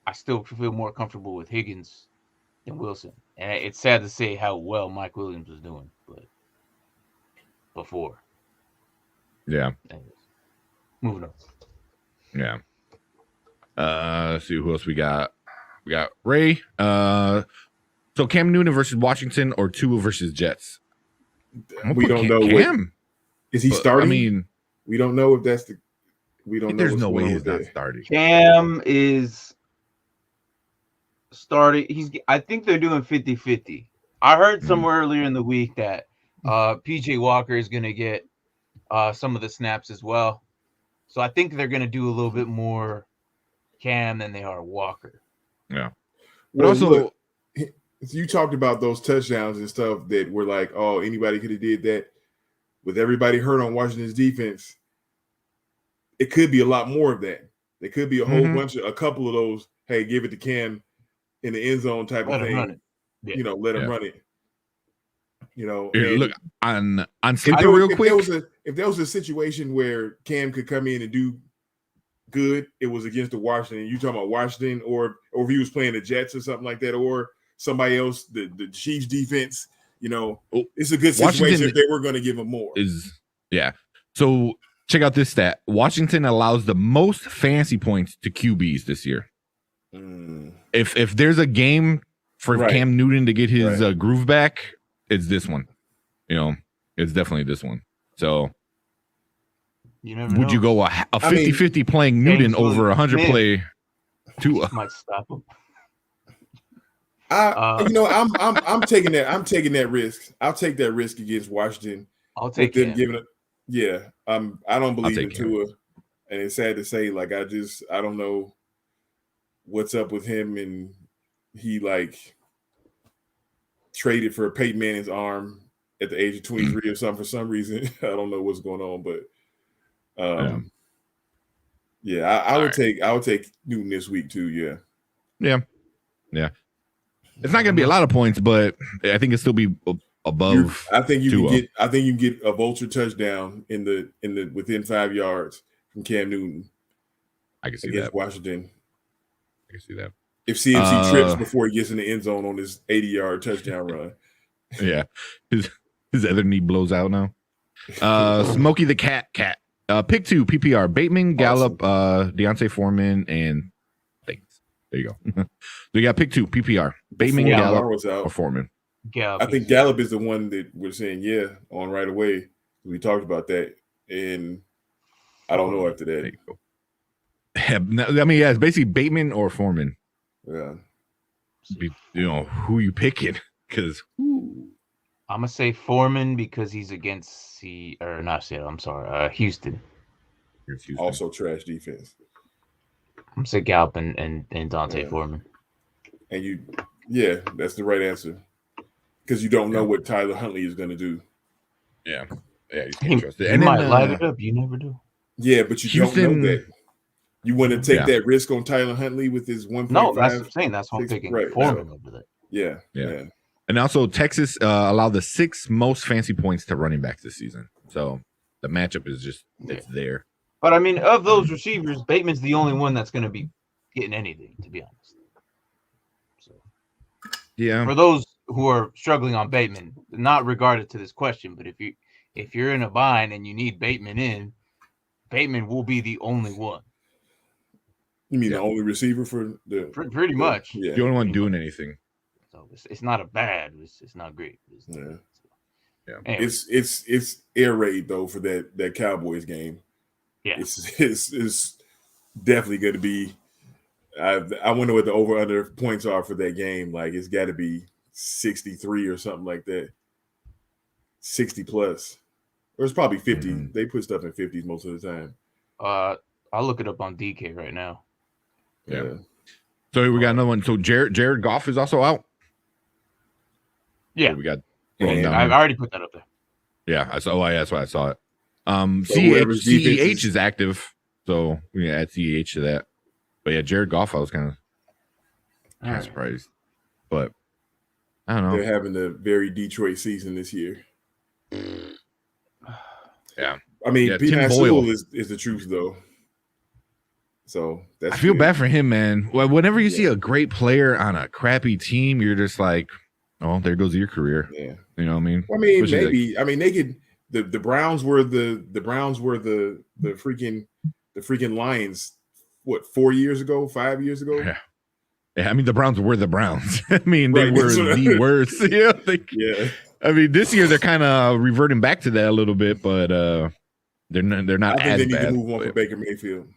I still feel more comfortable with Higgins than Wilson, and it's sad to say how well Mike Williams was doing, but before. Yeah. Anyways, moving on. Yeah. Let's see who else we got. We got Ray. So Cam Newton versus Washington or Tua versus Jets. We don't know Cam. Is he starting? I mean, we don't know if that's the. We don't know. There's no way he's not starting. Cam is starting. I think they're doing 50-50. I heard somewhere earlier in the week that PJ Walker is going to get some of the snaps as well. So I think they're going to do a little bit more Cam than they are Walker. Yeah. But also, you talked about those touchdowns and stuff that were like, oh, anybody could have did that. With everybody hurt on Washington's defense, it could be a lot more of that. There could be a couple of those, hey, give it to Cam in the end zone type of thing. Yeah. Let him run it. Look on Sleeper real quick. If there was a situation where Cam could come in and do good, it was against the Washington. You talking about Washington, or if he was playing the Jets or something like that, or somebody else, the Chiefs defense. It's a good situation Washington if they were going to give him more. So check out this stat. Washington allows the most fantasy points to QBs this year. If there's a game for Cam Newton to get his groove back, it's this one. It's definitely this one. So you never know. Would you go a 50-50 playing Newton over 100 play Tua? Might stop him. I'm taking that. I'm taking that risk. I'll take that risk against Washington. I'll take them giving it. Yeah, I don't believe in Tua, and it's sad to say. Like I don't know what's up with him, and he traded for Peyton Manning's arm at the age of 23 or something for some reason. I don't know what's going on, but I would take Newton this week too. Yeah. It's not going to be a lot of points, but I think it'll still be above. I think you can get a vulture touchdown in the within 5 yards from Cam Newton. I can see against that. Washington. I can see that. If CMC trips before he gets in the end zone on his 80-yard touchdown run. Yeah, his other knee blows out now. Smokey the cat. Pick 2 PPR: Bateman, Gallup, Deontay Foreman, and things. There you go. So you got pick 2 PPR: Bateman, Gallup, or Foreman. Gallup. I think Gallup is the one that we're saying on right away. We talked about that, and I don't know after that. There you go. I mean, it's basically Bateman or Foreman. Yeah. Who you picking? Because I'm gonna say Foreman because he's against Houston. Also trash defense. I'm say Gallup and Dante Foreman. And that's the right answer. Because you don't know what Tyler Huntley is going to do. Yeah, you can't trust it. He might light it up. You never do. Yeah, but you don't know that. You want to take that risk on Tyler Huntley with his 1.5? No, that's what I'm saying. That's why I'm picking Foreman over there. Yeah. And also, Texas allowed the 6th most fancy points to running backs this season. So the matchup is just it's there. But I mean, of those receivers, Bateman's the only one that's going to be getting anything, to be honest. So, yeah. For those who are struggling on Bateman, not regarded to this question, but if you're in a bind and you need Bateman in, Bateman will be the only one. You mean the only receiver for the pretty much? Yeah. The only one doing anything. So it's not a bad. It's not great. It's air raid though for that Cowboys game. Yeah, it's definitely going to be. I wonder what the over under points are for that game. Like it's got to be 63 or something like that. 60 plus, or it's probably 50. Mm-hmm. They put stuff in 50s most of the time. I'll look it up on DK right now. Yeah. So we got another one. So Jared Goff is also out. Yeah, so we got. I've already put that up there. Yeah, I saw. That's why I saw it. CEH is active, so we can add CEH to that. But yeah, Jared Goff, I was kind of surprised, but I don't know. They're having a very Detroit season this year. Yeah, I mean, P.J. Sewell is the truth though. So that's I feel bad for him, man. Well, whenever you see a great player on a crappy team, you're just like, oh, there goes your career. Yeah, you know what I mean? Well, I mean, especially maybe. Like, I mean, they could. The Browns were the freaking Lions. What, 4 years ago, 5 years ago? Yeah. I mean, the Browns were the Browns. I mean, they were the worst. Yeah. I mean, this year they're kind of reverting back to that a little bit, but they're not. I think as they need bad, to move on for Baker Mayfield.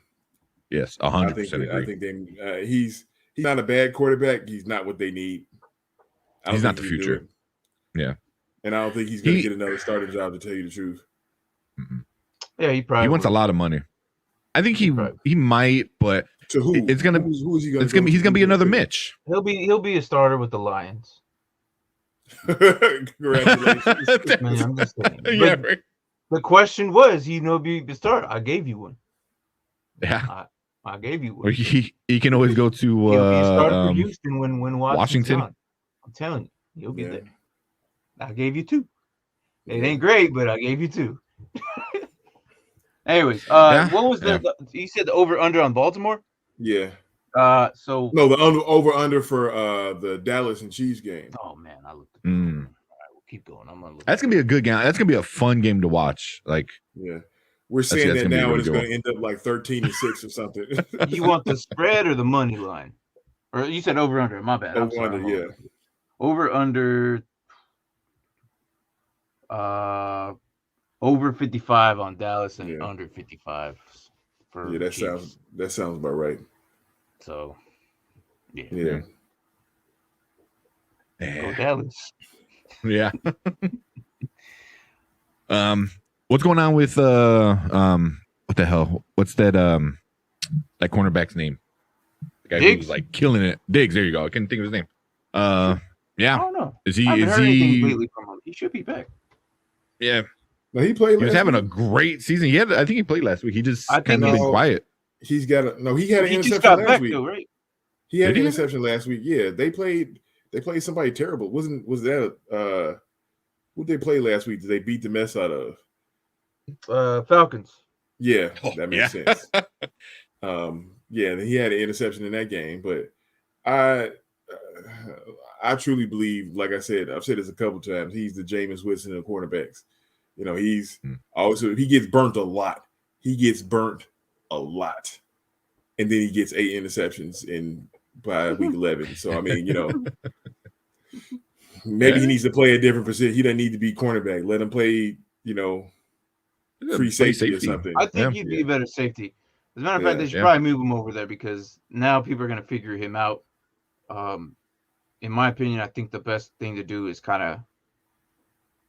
Yes, 100%. I think they. He's not a bad quarterback. He's not what they need. He's not the future. Yeah. And I don't think he's going to get another starting job, to tell you the truth. Mm-hmm. Yeah, he wants a lot of money. I think he might, but to who? It's gonna. Who is he gonna? He's gonna be another Mitch. He'll be a starter with the Lions. Congratulations. Man, I'm just saying. Yeah, right. The question was, be the starter. I gave you one. Yeah, I gave you one. He can always go to he'll be a starter for Houston when Washington. On. I'm telling you, he'll be there. I gave you 2. It ain't great, but I gave you 2. Anyways, what was you said the over under on Baltimore? Yeah. So no, the over under for the Dallas and Chiefs game. Oh man, I looked at that. All right, we'll keep going. I'm gonna look. That's gonna be a good game. That's gonna be a fun game to watch. Like, we're saying that now, and it's gonna end up like 13-6 or something. You want the spread or the money line? Or you said over under? My bad. Over under, yeah. Over under. Over 55 on Dallas and under 55 for that Chiefs. sounds about right. So yeah. Go Dallas. Yeah. What's going on with what the hell? What's that that cornerback's name? The guy who was like killing it. Diggs, there you go. I couldn't think of his name. Yeah. I don't know. Is he lately from him. He should be back. Yeah. No, he played. He was having a great season. I think he played last week. He just kind of been quiet. He had an interception last week. Though, right? He had an interception last week. Yeah, they played somebody terrible. Was that who they play last week? Did they beat the mess out of? Falcons. Yeah, that makes sense. He had an interception in that game, but I truly believe, like I said, I've said this a couple times, he's the Jameis Winston of quarterbacks. He's also, he gets burnt a lot. And then he gets 8 interceptions by week 11. So, I mean, maybe he needs to play a different position. He doesn't need to be cornerback. Let him play, free safety or something. I think he'd be a better safety. As a matter of fact, they should probably move him over there because now people are going to figure him out. In my opinion, I think the best thing to do is kind of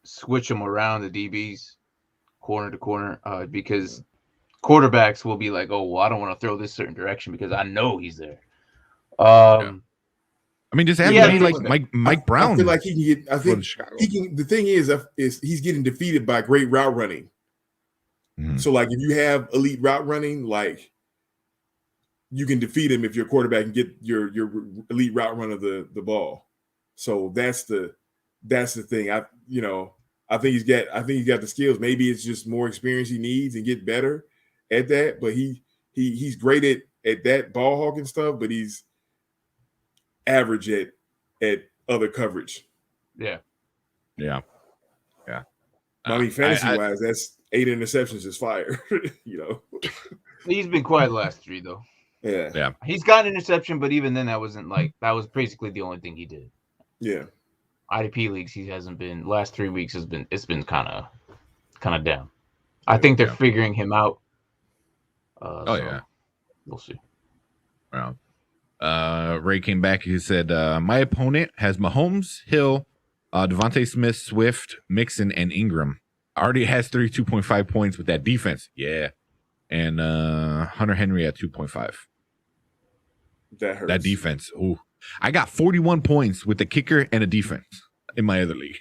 switch them around, the DBs, corner to corner, because quarterbacks will be like, oh, well, I don't want to throw this certain direction because I know he's there. I mean, just have Mike Brown. I feel like he can get. I think he can. The thing is he's getting defeated by great route running. Mm-hmm. So, like, if you have elite route running, like, you can defeat him if your quarterback can get your elite route run of the ball. So that's the thing. I think he's got the skills. Maybe it's just more experience he needs and get better at that. But he's great at that ball hawking stuff, but he's average at other coverage. Yeah. I mean, fantasy wise, that's 8 interceptions is fire. He's been quiet the last 3 though. Yeah. He's got an interception, but even then, that was basically the only thing he did. Yeah. IDP leagues, he hasn't been. Last 3 weeks it's been kind of down. I think they're figuring him out. We'll see. Well, Ray came back. He said, "My opponent has Mahomes, Hill, Devontae Smith, Swift, Mixon, and Ingram. Already has 32.5 points with that defense. Yeah, and Hunter Henry at 2.5. That hurts. That defense. Ooh, I got 41 points with the kicker and a defense in my other league.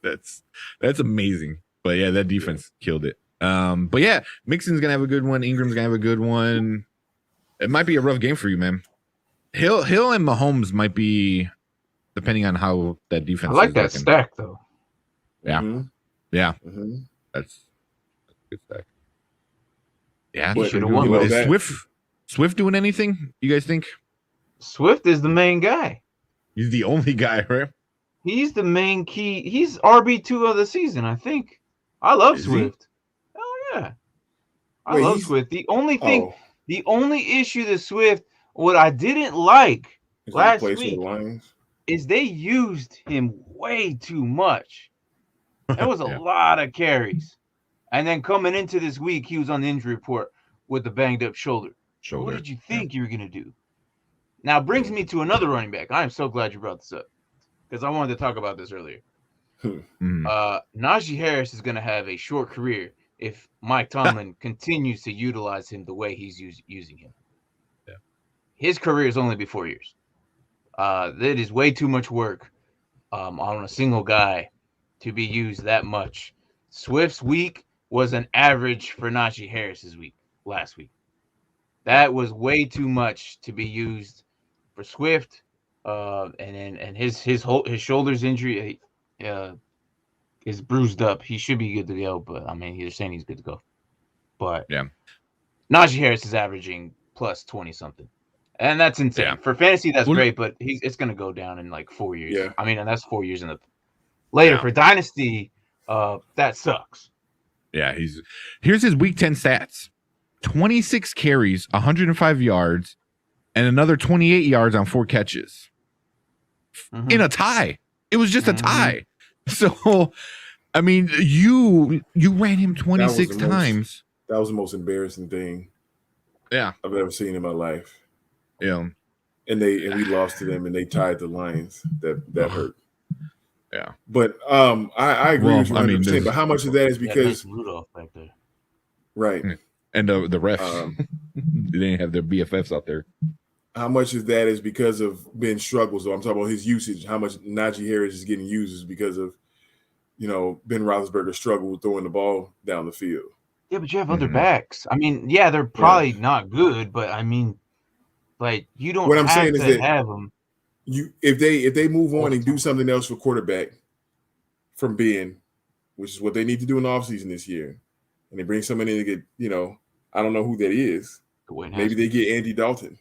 That's amazing. But yeah, that defense killed it. But yeah, Mixon's gonna have a good one. Ingram's gonna have a good one. It might be a rough game for you, man. Hill and Mahomes might be, depending on how that defense. I like that stack though. Yeah, Mm-hmm. That's a good stack. Yeah, he should have won. Is Swift doing anything? You guys think? Swift is the main guy. He's the only guy, right? He's the main key. He's RB2 of the season, I think. I love Swift. Oh yeah, I love Swift. The only issue to Swift, what I didn't like last week, is they used him way too much. There was a lot of carries, and then coming into this week, he was on the injury report with the banged up shoulder. What did you think you were gonna do? Now brings me to another running back. I am so glad you brought this up because I wanted to talk about this earlier. Najee Harris is going to have a short career if Mike Tomlin continues to utilize him the way he's using him. Yeah. His career is only be 4 years. That is way too much work on a single guy to be used that much. Swift's week was an average for Najee Harris's week last week. That was way too much to be used for Swift, and his shoulder's injury is bruised up. He should be good to go, but I mean, they're saying he's good to go. But Najee Harris is averaging plus 20 something, and that's insane for fantasy. That's great, but it's going to go down in like 4 years. Yeah, I mean, and that's 4 years in the later for Dynasty. That sucks. Yeah, here's his week 10 stats: 26 carries, 105 yards, and another 28 yards on 4 catches. In a tie. It was just a tie. So, I mean, you ran him 26 times. That was the most embarrassing thing I've ever seen in my life. Yeah. And we lost to them and they tied the Lions. That hurt. Yeah. But I agree with you 100%. But how much of that is because Rudolph back there. Right. And the refs. They didn't have their BFFs out there. How much of that is because of Ben struggles? So I'm talking about his usage. How much Najee Harris is getting used is because of, Ben Roethlisberger's struggle with throwing the ball down the field. Yeah, but you have other backs. I mean, they're probably not good, but I mean, like you don't. What I'm saying is that have them. If they move on and do something else for quarterback from Ben, which is what they need to do in the offseason this year, and they bring someone in to get, I don't know who that is. Maybe they get Andy Dalton.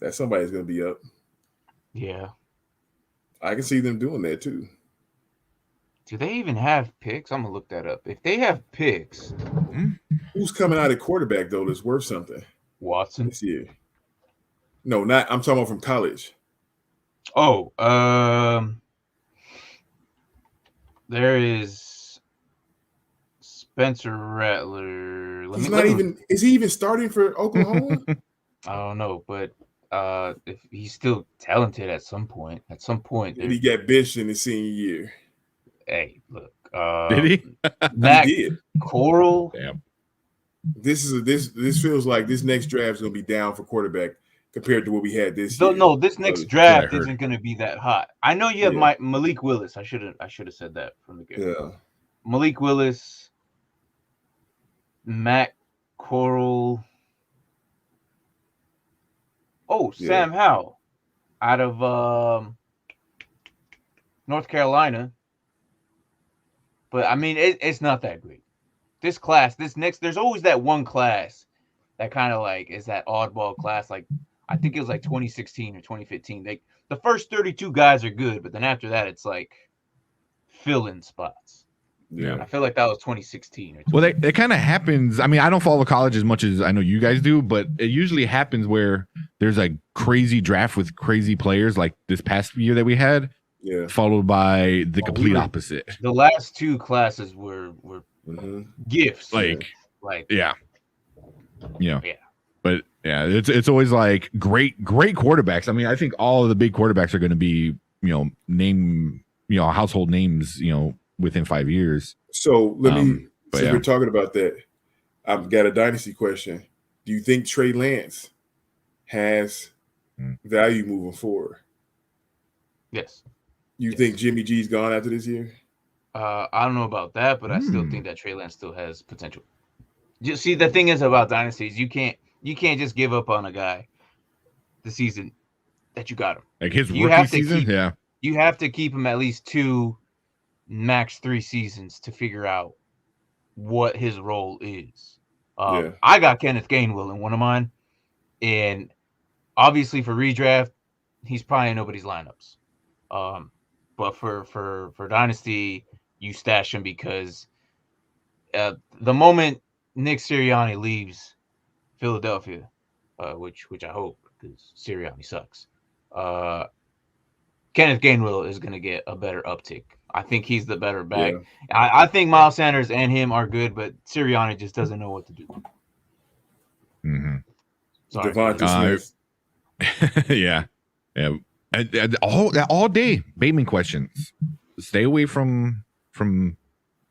That somebody's going to be up. Yeah. I can see them doing that too. Do they even have picks? I'm going to look that up. If they have picks. Who's coming out at quarterback, though, that's worth something? Watson? This year. No, not. I'm talking about from college. Oh, there is Spencer Rattler. Is he even starting for Oklahoma? I don't know, but if he's still talented at some point, he got benched in his senior year. Hey, look, Did he? Matt He did. Coral. Damn. This feels like this next draft is going to be down for quarterback compared to what we had this year. No, this next what I draft heard. isn't going to be that hot. I know you have Yeah. Malik Willis. I should have said that from the get. Yeah. Malik Willis, Matt Coral. Oh, Yeah. Sam Howell out of North Carolina. But I mean, it's not that great. This class, there's always that one class that kind of like is that oddball class. Like I think it was like 2016 or 2015. The first 32 guys are good, but then after that, it's like fill-in spots. Yeah. I feel like that was 2016. Or Well, it kind of happens. I mean, I don't follow college as much as I know you guys do, but it usually happens where there's a crazy draft with crazy players, like this past year that we had, Yeah. followed by the complete opposite. The last two classes were Mm-hmm. gifts. Like, Yeah. Yeah. But yeah, it's always like great quarterbacks. I mean, I think all of the big quarterbacks are going to be, household names, within 5 years. So let me, but since yeah. we're talking about that, I've got a dynasty question. Do you think Trey Lance has value moving forward? Yes. You think Jimmy G's gone after this year? I don't know about that, but I still think that Trey Lance still has potential. You see, the thing is about dynasties, you can't just give up on a guy the season that you got him. Like his You rookie have to season, keep- yeah. You have to keep him at least 2, max 3 seasons to figure out what his role is. Yeah. I got Kenneth Gainwell in one of mine, and obviously for redraft, he's probably in nobody's lineups. But for dynasty, you stash him because the moment Nick Sirianni leaves Philadelphia, which I hope because Sirianni sucks, Kenneth Gainwell is going to get a better uptick. I think he's the better back. Yeah. I think Miles Sanders and him are good, but Sirianni just doesn't know what to do. Mm-hmm. Sorry. Devonta Smith. Yeah. And all day Bateman questions. Stay away from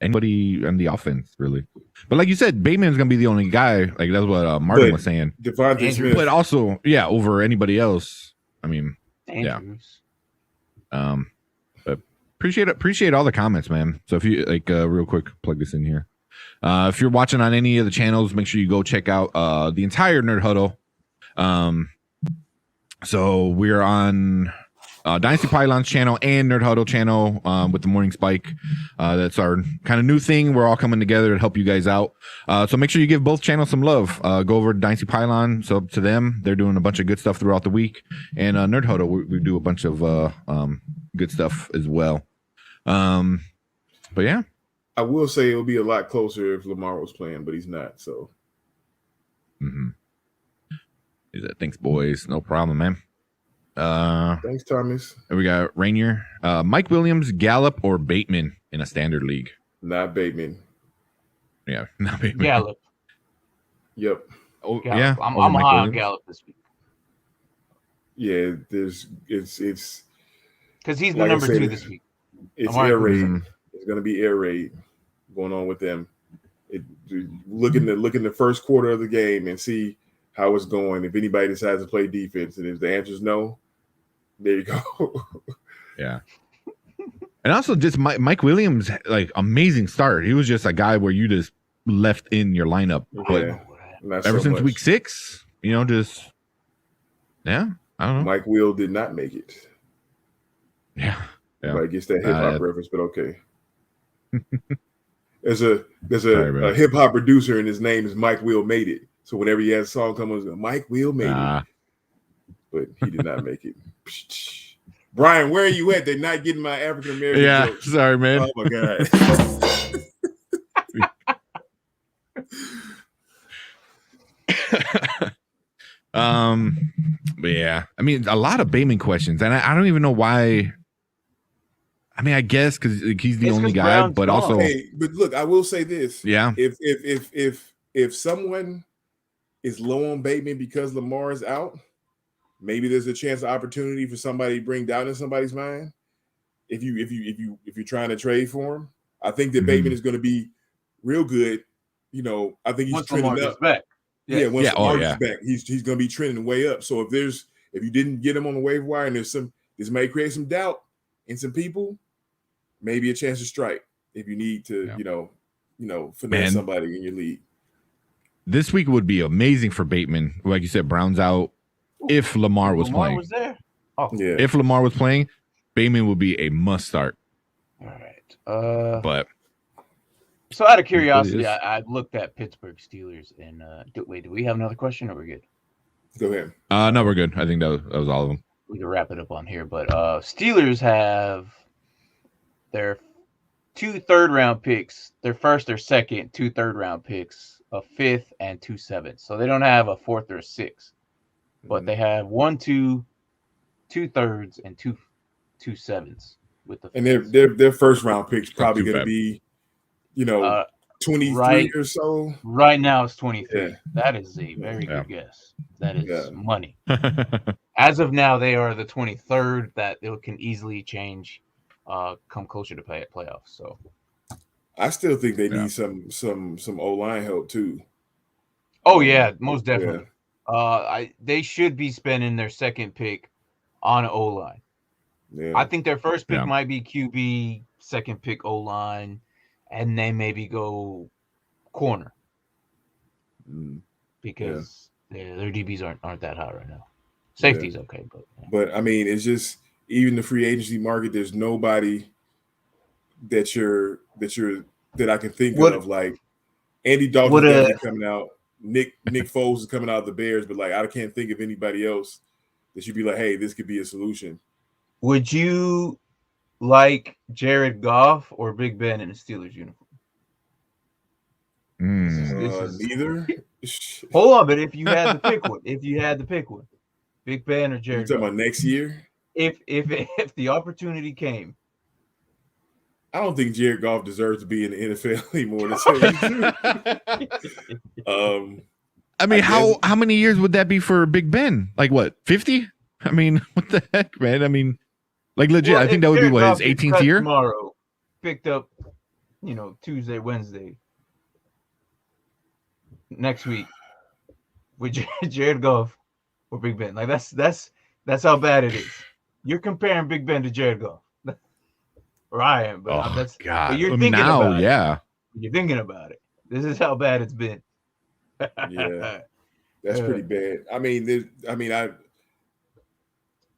anybody on the offense, really. But like you said, Bateman's gonna be the only guy. Like that's what Martin But was saying. Devonta Smith. But also, yeah, over anybody else. I mean, Andrews. but appreciate all the comments, man. So if you like, real quick, plug this in here. If you're watching on any of the channels, make sure you go check out the entire Nerd Huddle. So we're on Dynasty Pylon's channel and Nerd Huddle channel with the Morning Spike. That's our kind of new thing. We're all coming together to help you guys out. So make sure you give both channels some love. Go over to Dynasty Pylon. So to them, they're doing a bunch of good stuff throughout the week. And Nerd Huddle, we do a bunch of good stuff as well. But yeah. I will say it'll be a lot closer if Lamar was playing, but he's not. So. Mm-hmm. Thanks, boys. No problem, man. Thanks, Thomas. We got Rainier, Mike Williams, Gallup, or Bateman in a standard league. Not Bateman. Yeah, not Bateman. Gallup. Yep. Oh, Gallup. yeah. I'm Over Mike high on Williams? Gallup this week Yeah, it's because he's the Like I number said, 2 this week. it's Amari air raid. Cooper. It's gonna be air raid going on with them. Look in the first quarter of the game and see how it's going. If anybody decides to play defense, and if the answer is no, there you go. Yeah. And also just Mike Williams, like amazing start. He was just a guy where you just left in your lineup. But Yeah, not ever so since much. week 6, just I don't know. Mike Will did not make it. Yeah. Everybody gets that hip hop reference, but okay. There's a Sorry, man. hip hop producer, and his name is Mike Will Made It. So whenever he has a song come on, Mike Will Made It, but he did not make it. Brian, where are you at? They're not getting my African American Yeah. jokes. Sorry, man. Oh my god. But yeah, I mean, a lot of Bateman questions, and I don't even know why. I mean, I guess because he's the It's only 'cause guy, Brown's but gone. also, Hey, but look, I will say this. yeah, If someone is low on Bateman because Lamar is out, maybe there's a chance of opportunity for somebody to bring doubt in somebody's mind. If you're trying to trade for him, I think that Bateman is going to be real good. You know, I think he's Once trending Lamar up. gets back. Yeah, once Lamar yeah. gets back, he's going to be trending way up. So if you didn't get him on the waiver wire, and this may create some doubt in some people, maybe a chance to strike if you need to, finesse somebody in your league. This week would be amazing for Bateman. Like you said, Brown's out. If Lamar was playing, was there. Oh, Yeah. If Lamar was playing, Bateman would be a must start. all right. But So out of curiosity, I looked at Pittsburgh Steelers and do we have another question or we're good? Go ahead. No, we're good. I think that was all of them. We can wrap it up on here. But Steelers have their 2 third-round picks, their first, their second, 2 third-round picks, a 5th, and 2 7th. So they don't have a 4th or a 6th. But they have 1, 2, 2 thirds, and 2 7s with the. And their first round pick's probably going to be, 23 or so. Right now it's 23. Yeah. That is a very good guess. That is money. Yeah. As of now, they are the 23rd. That it can easily change, come closer to playoffs. So I still think they need some O-line help too. Oh yeah, most definitely. They should be spending their second pick on O-line. Yeah. I think their first pick might be QB, second pick O-line, and then maybe go corner because their DBs aren't that hot right now. Safety's okay, but I mean, it's just even the free agency market. There's nobody that I can think of. Like Andy Dalton is coming out. Nick Foles is coming out of the Bears, but like I can't think of anybody else that should be like, hey, this could be a solution. Would you like Jared Goff or Big Ben in a Steelers uniform? Neither. Hold on, but if you had to pick one, Big Ben or Jared? You talking about next year? If the opportunity came. I don't think Jared Goff deserves to be in the NFL anymore. I mean, how many years would that be for Big Ben? Like what, 50? I mean, what the heck, man? I mean, like legit, I think that would be his 18th year. Tomorrow, picked up, Tuesday, Wednesday, next week with Jared Goff or Big Ben. Like that's how bad it is. You're comparing Big Ben to Jared Goff. Or I am, but that's God. But you're thinking about it. You're thinking about it. This is how bad it's been. Yeah, that's pretty bad. I mean,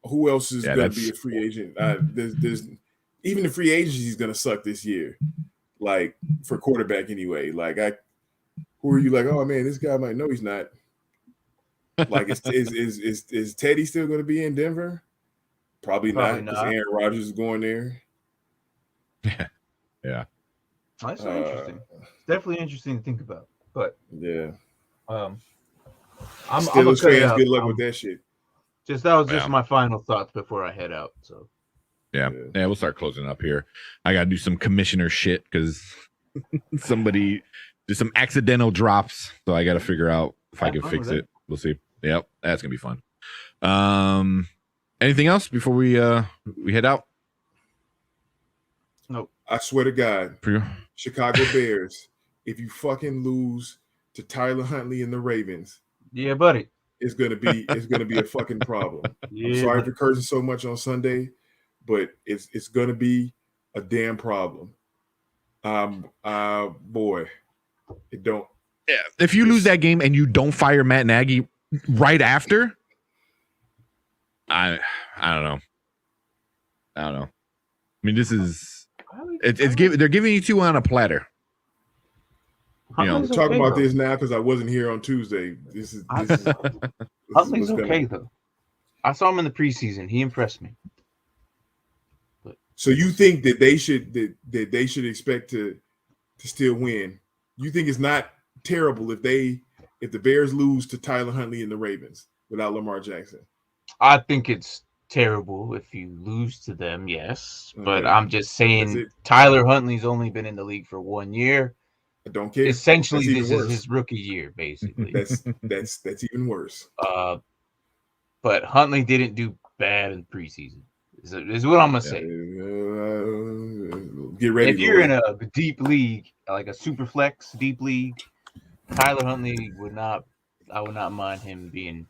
who else is going to be a free agent? There's even the free agency is going to suck this year. Like for quarterback anyway. Like who are you like? Oh man, this guy might know he's not. Like is Teddy still going to be in Denver? Probably not because Aaron Rodgers is going there. Yeah. That's so interesting. It's definitely interesting to think about. But I'm gonna cut it out. Good luck with that shit. That was just my final thoughts before I head out. So we'll start closing up here. I gotta do some commissioner shit because somebody did some accidental drops, so I gotta figure out if I can fix it. We'll see. Yep, that's gonna be fun. Anything else before we head out? Nope. I swear to God, Chicago Bears, if you fucking lose to Tyler Huntley and the Ravens, yeah, buddy, it's gonna be a fucking problem. I'm sorry for cursing so much on Sunday, but it's gonna be a damn problem. Boy, it don't. Yeah, if you lose that game and you don't fire Matt Nagy right after, I don't know. I mean, this is. They're giving you 2 on a platter. We're talking about this now because I wasn't here on Tuesday. This is Huntley's okay though. I saw him in the preseason. He impressed me. But, so you think that they should expect to still win? You think it's not terrible if the Bears lose to Tyler Huntley and the Ravens without Lamar Jackson? I think it's terrible if you lose to them, yes. But I'm just saying Tyler Huntley's only been in the league for 1 year. I don't care. Essentially, this is his rookie year, basically. That's even worse. But Huntley didn't do bad in preseason. Is what I'm gonna say. get ready. If you're in a deep league, like a super flex deep league, Tyler Huntley I would not mind him being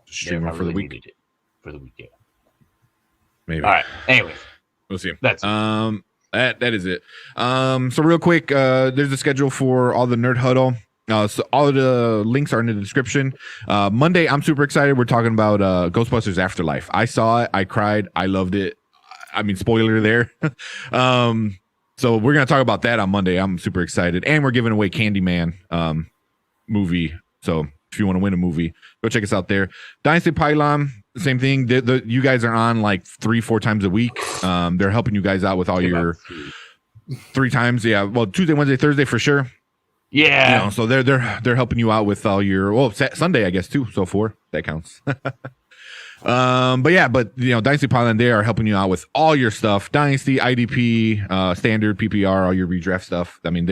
Streamer for the week. For the week, yeah. Maybe. All right. Anyways, we'll see. That's it. That is it. So real quick, there's a schedule for all the Nerd Huddle. So all of the links are in the description. Monday, I'm super excited. We're talking about Ghostbusters Afterlife. I saw it. I cried. I loved it. I mean, spoiler there. So we're going to talk about that on Monday. I'm super excited. And we're giving away Candyman movie. So if you want to win a movie, go check us out there. Dynasty Pylon, same thing. You guys are on like 3-4 times a week. They're helping you guys out with all your 3 times. Yeah. Well, Tuesday, Wednesday, Thursday for sure. Yeah. You know, so they're helping you out with all your Sunday, I guess too. So 4, that counts. But you know, Dynasty Pylon, they are helping you out with all your stuff. Dynasty, IDP, standard, PPR, all your redraft stuff. I mean,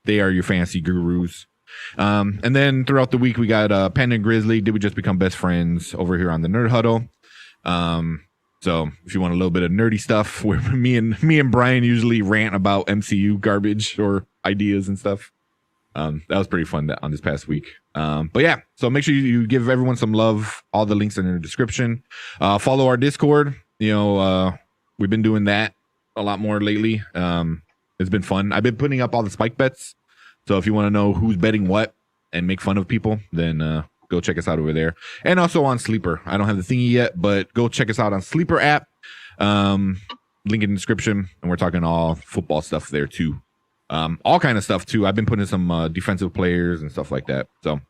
they are your fantasy gurus. And then throughout the week we got Panda and Grizzly. Did we just become best friends over here on the Nerd Huddle? So if you want a little bit of nerdy stuff, where me and Brian usually rant about MCU garbage or ideas and stuff. That was pretty fun on this past week. But yeah, so make sure you give everyone some love. All the links are in the description. Follow our Discord. You know, we've been doing that a lot more lately. It's been fun. I've been putting up all the spike bets. So if you want to know who's betting what and make fun of people, then go check us out over there. And also on Sleeper. I don't have the thingy yet, but go check us out on Sleeper app. Link in the description. And we're talking all football stuff there too. All kind of stuff too. I've been putting some defensive players and stuff like that. So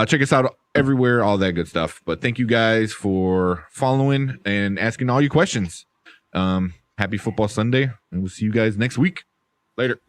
check us out everywhere, all that good stuff. But thank you guys for following and asking all your questions. Happy Football Sunday, and we'll see you guys next week. Later.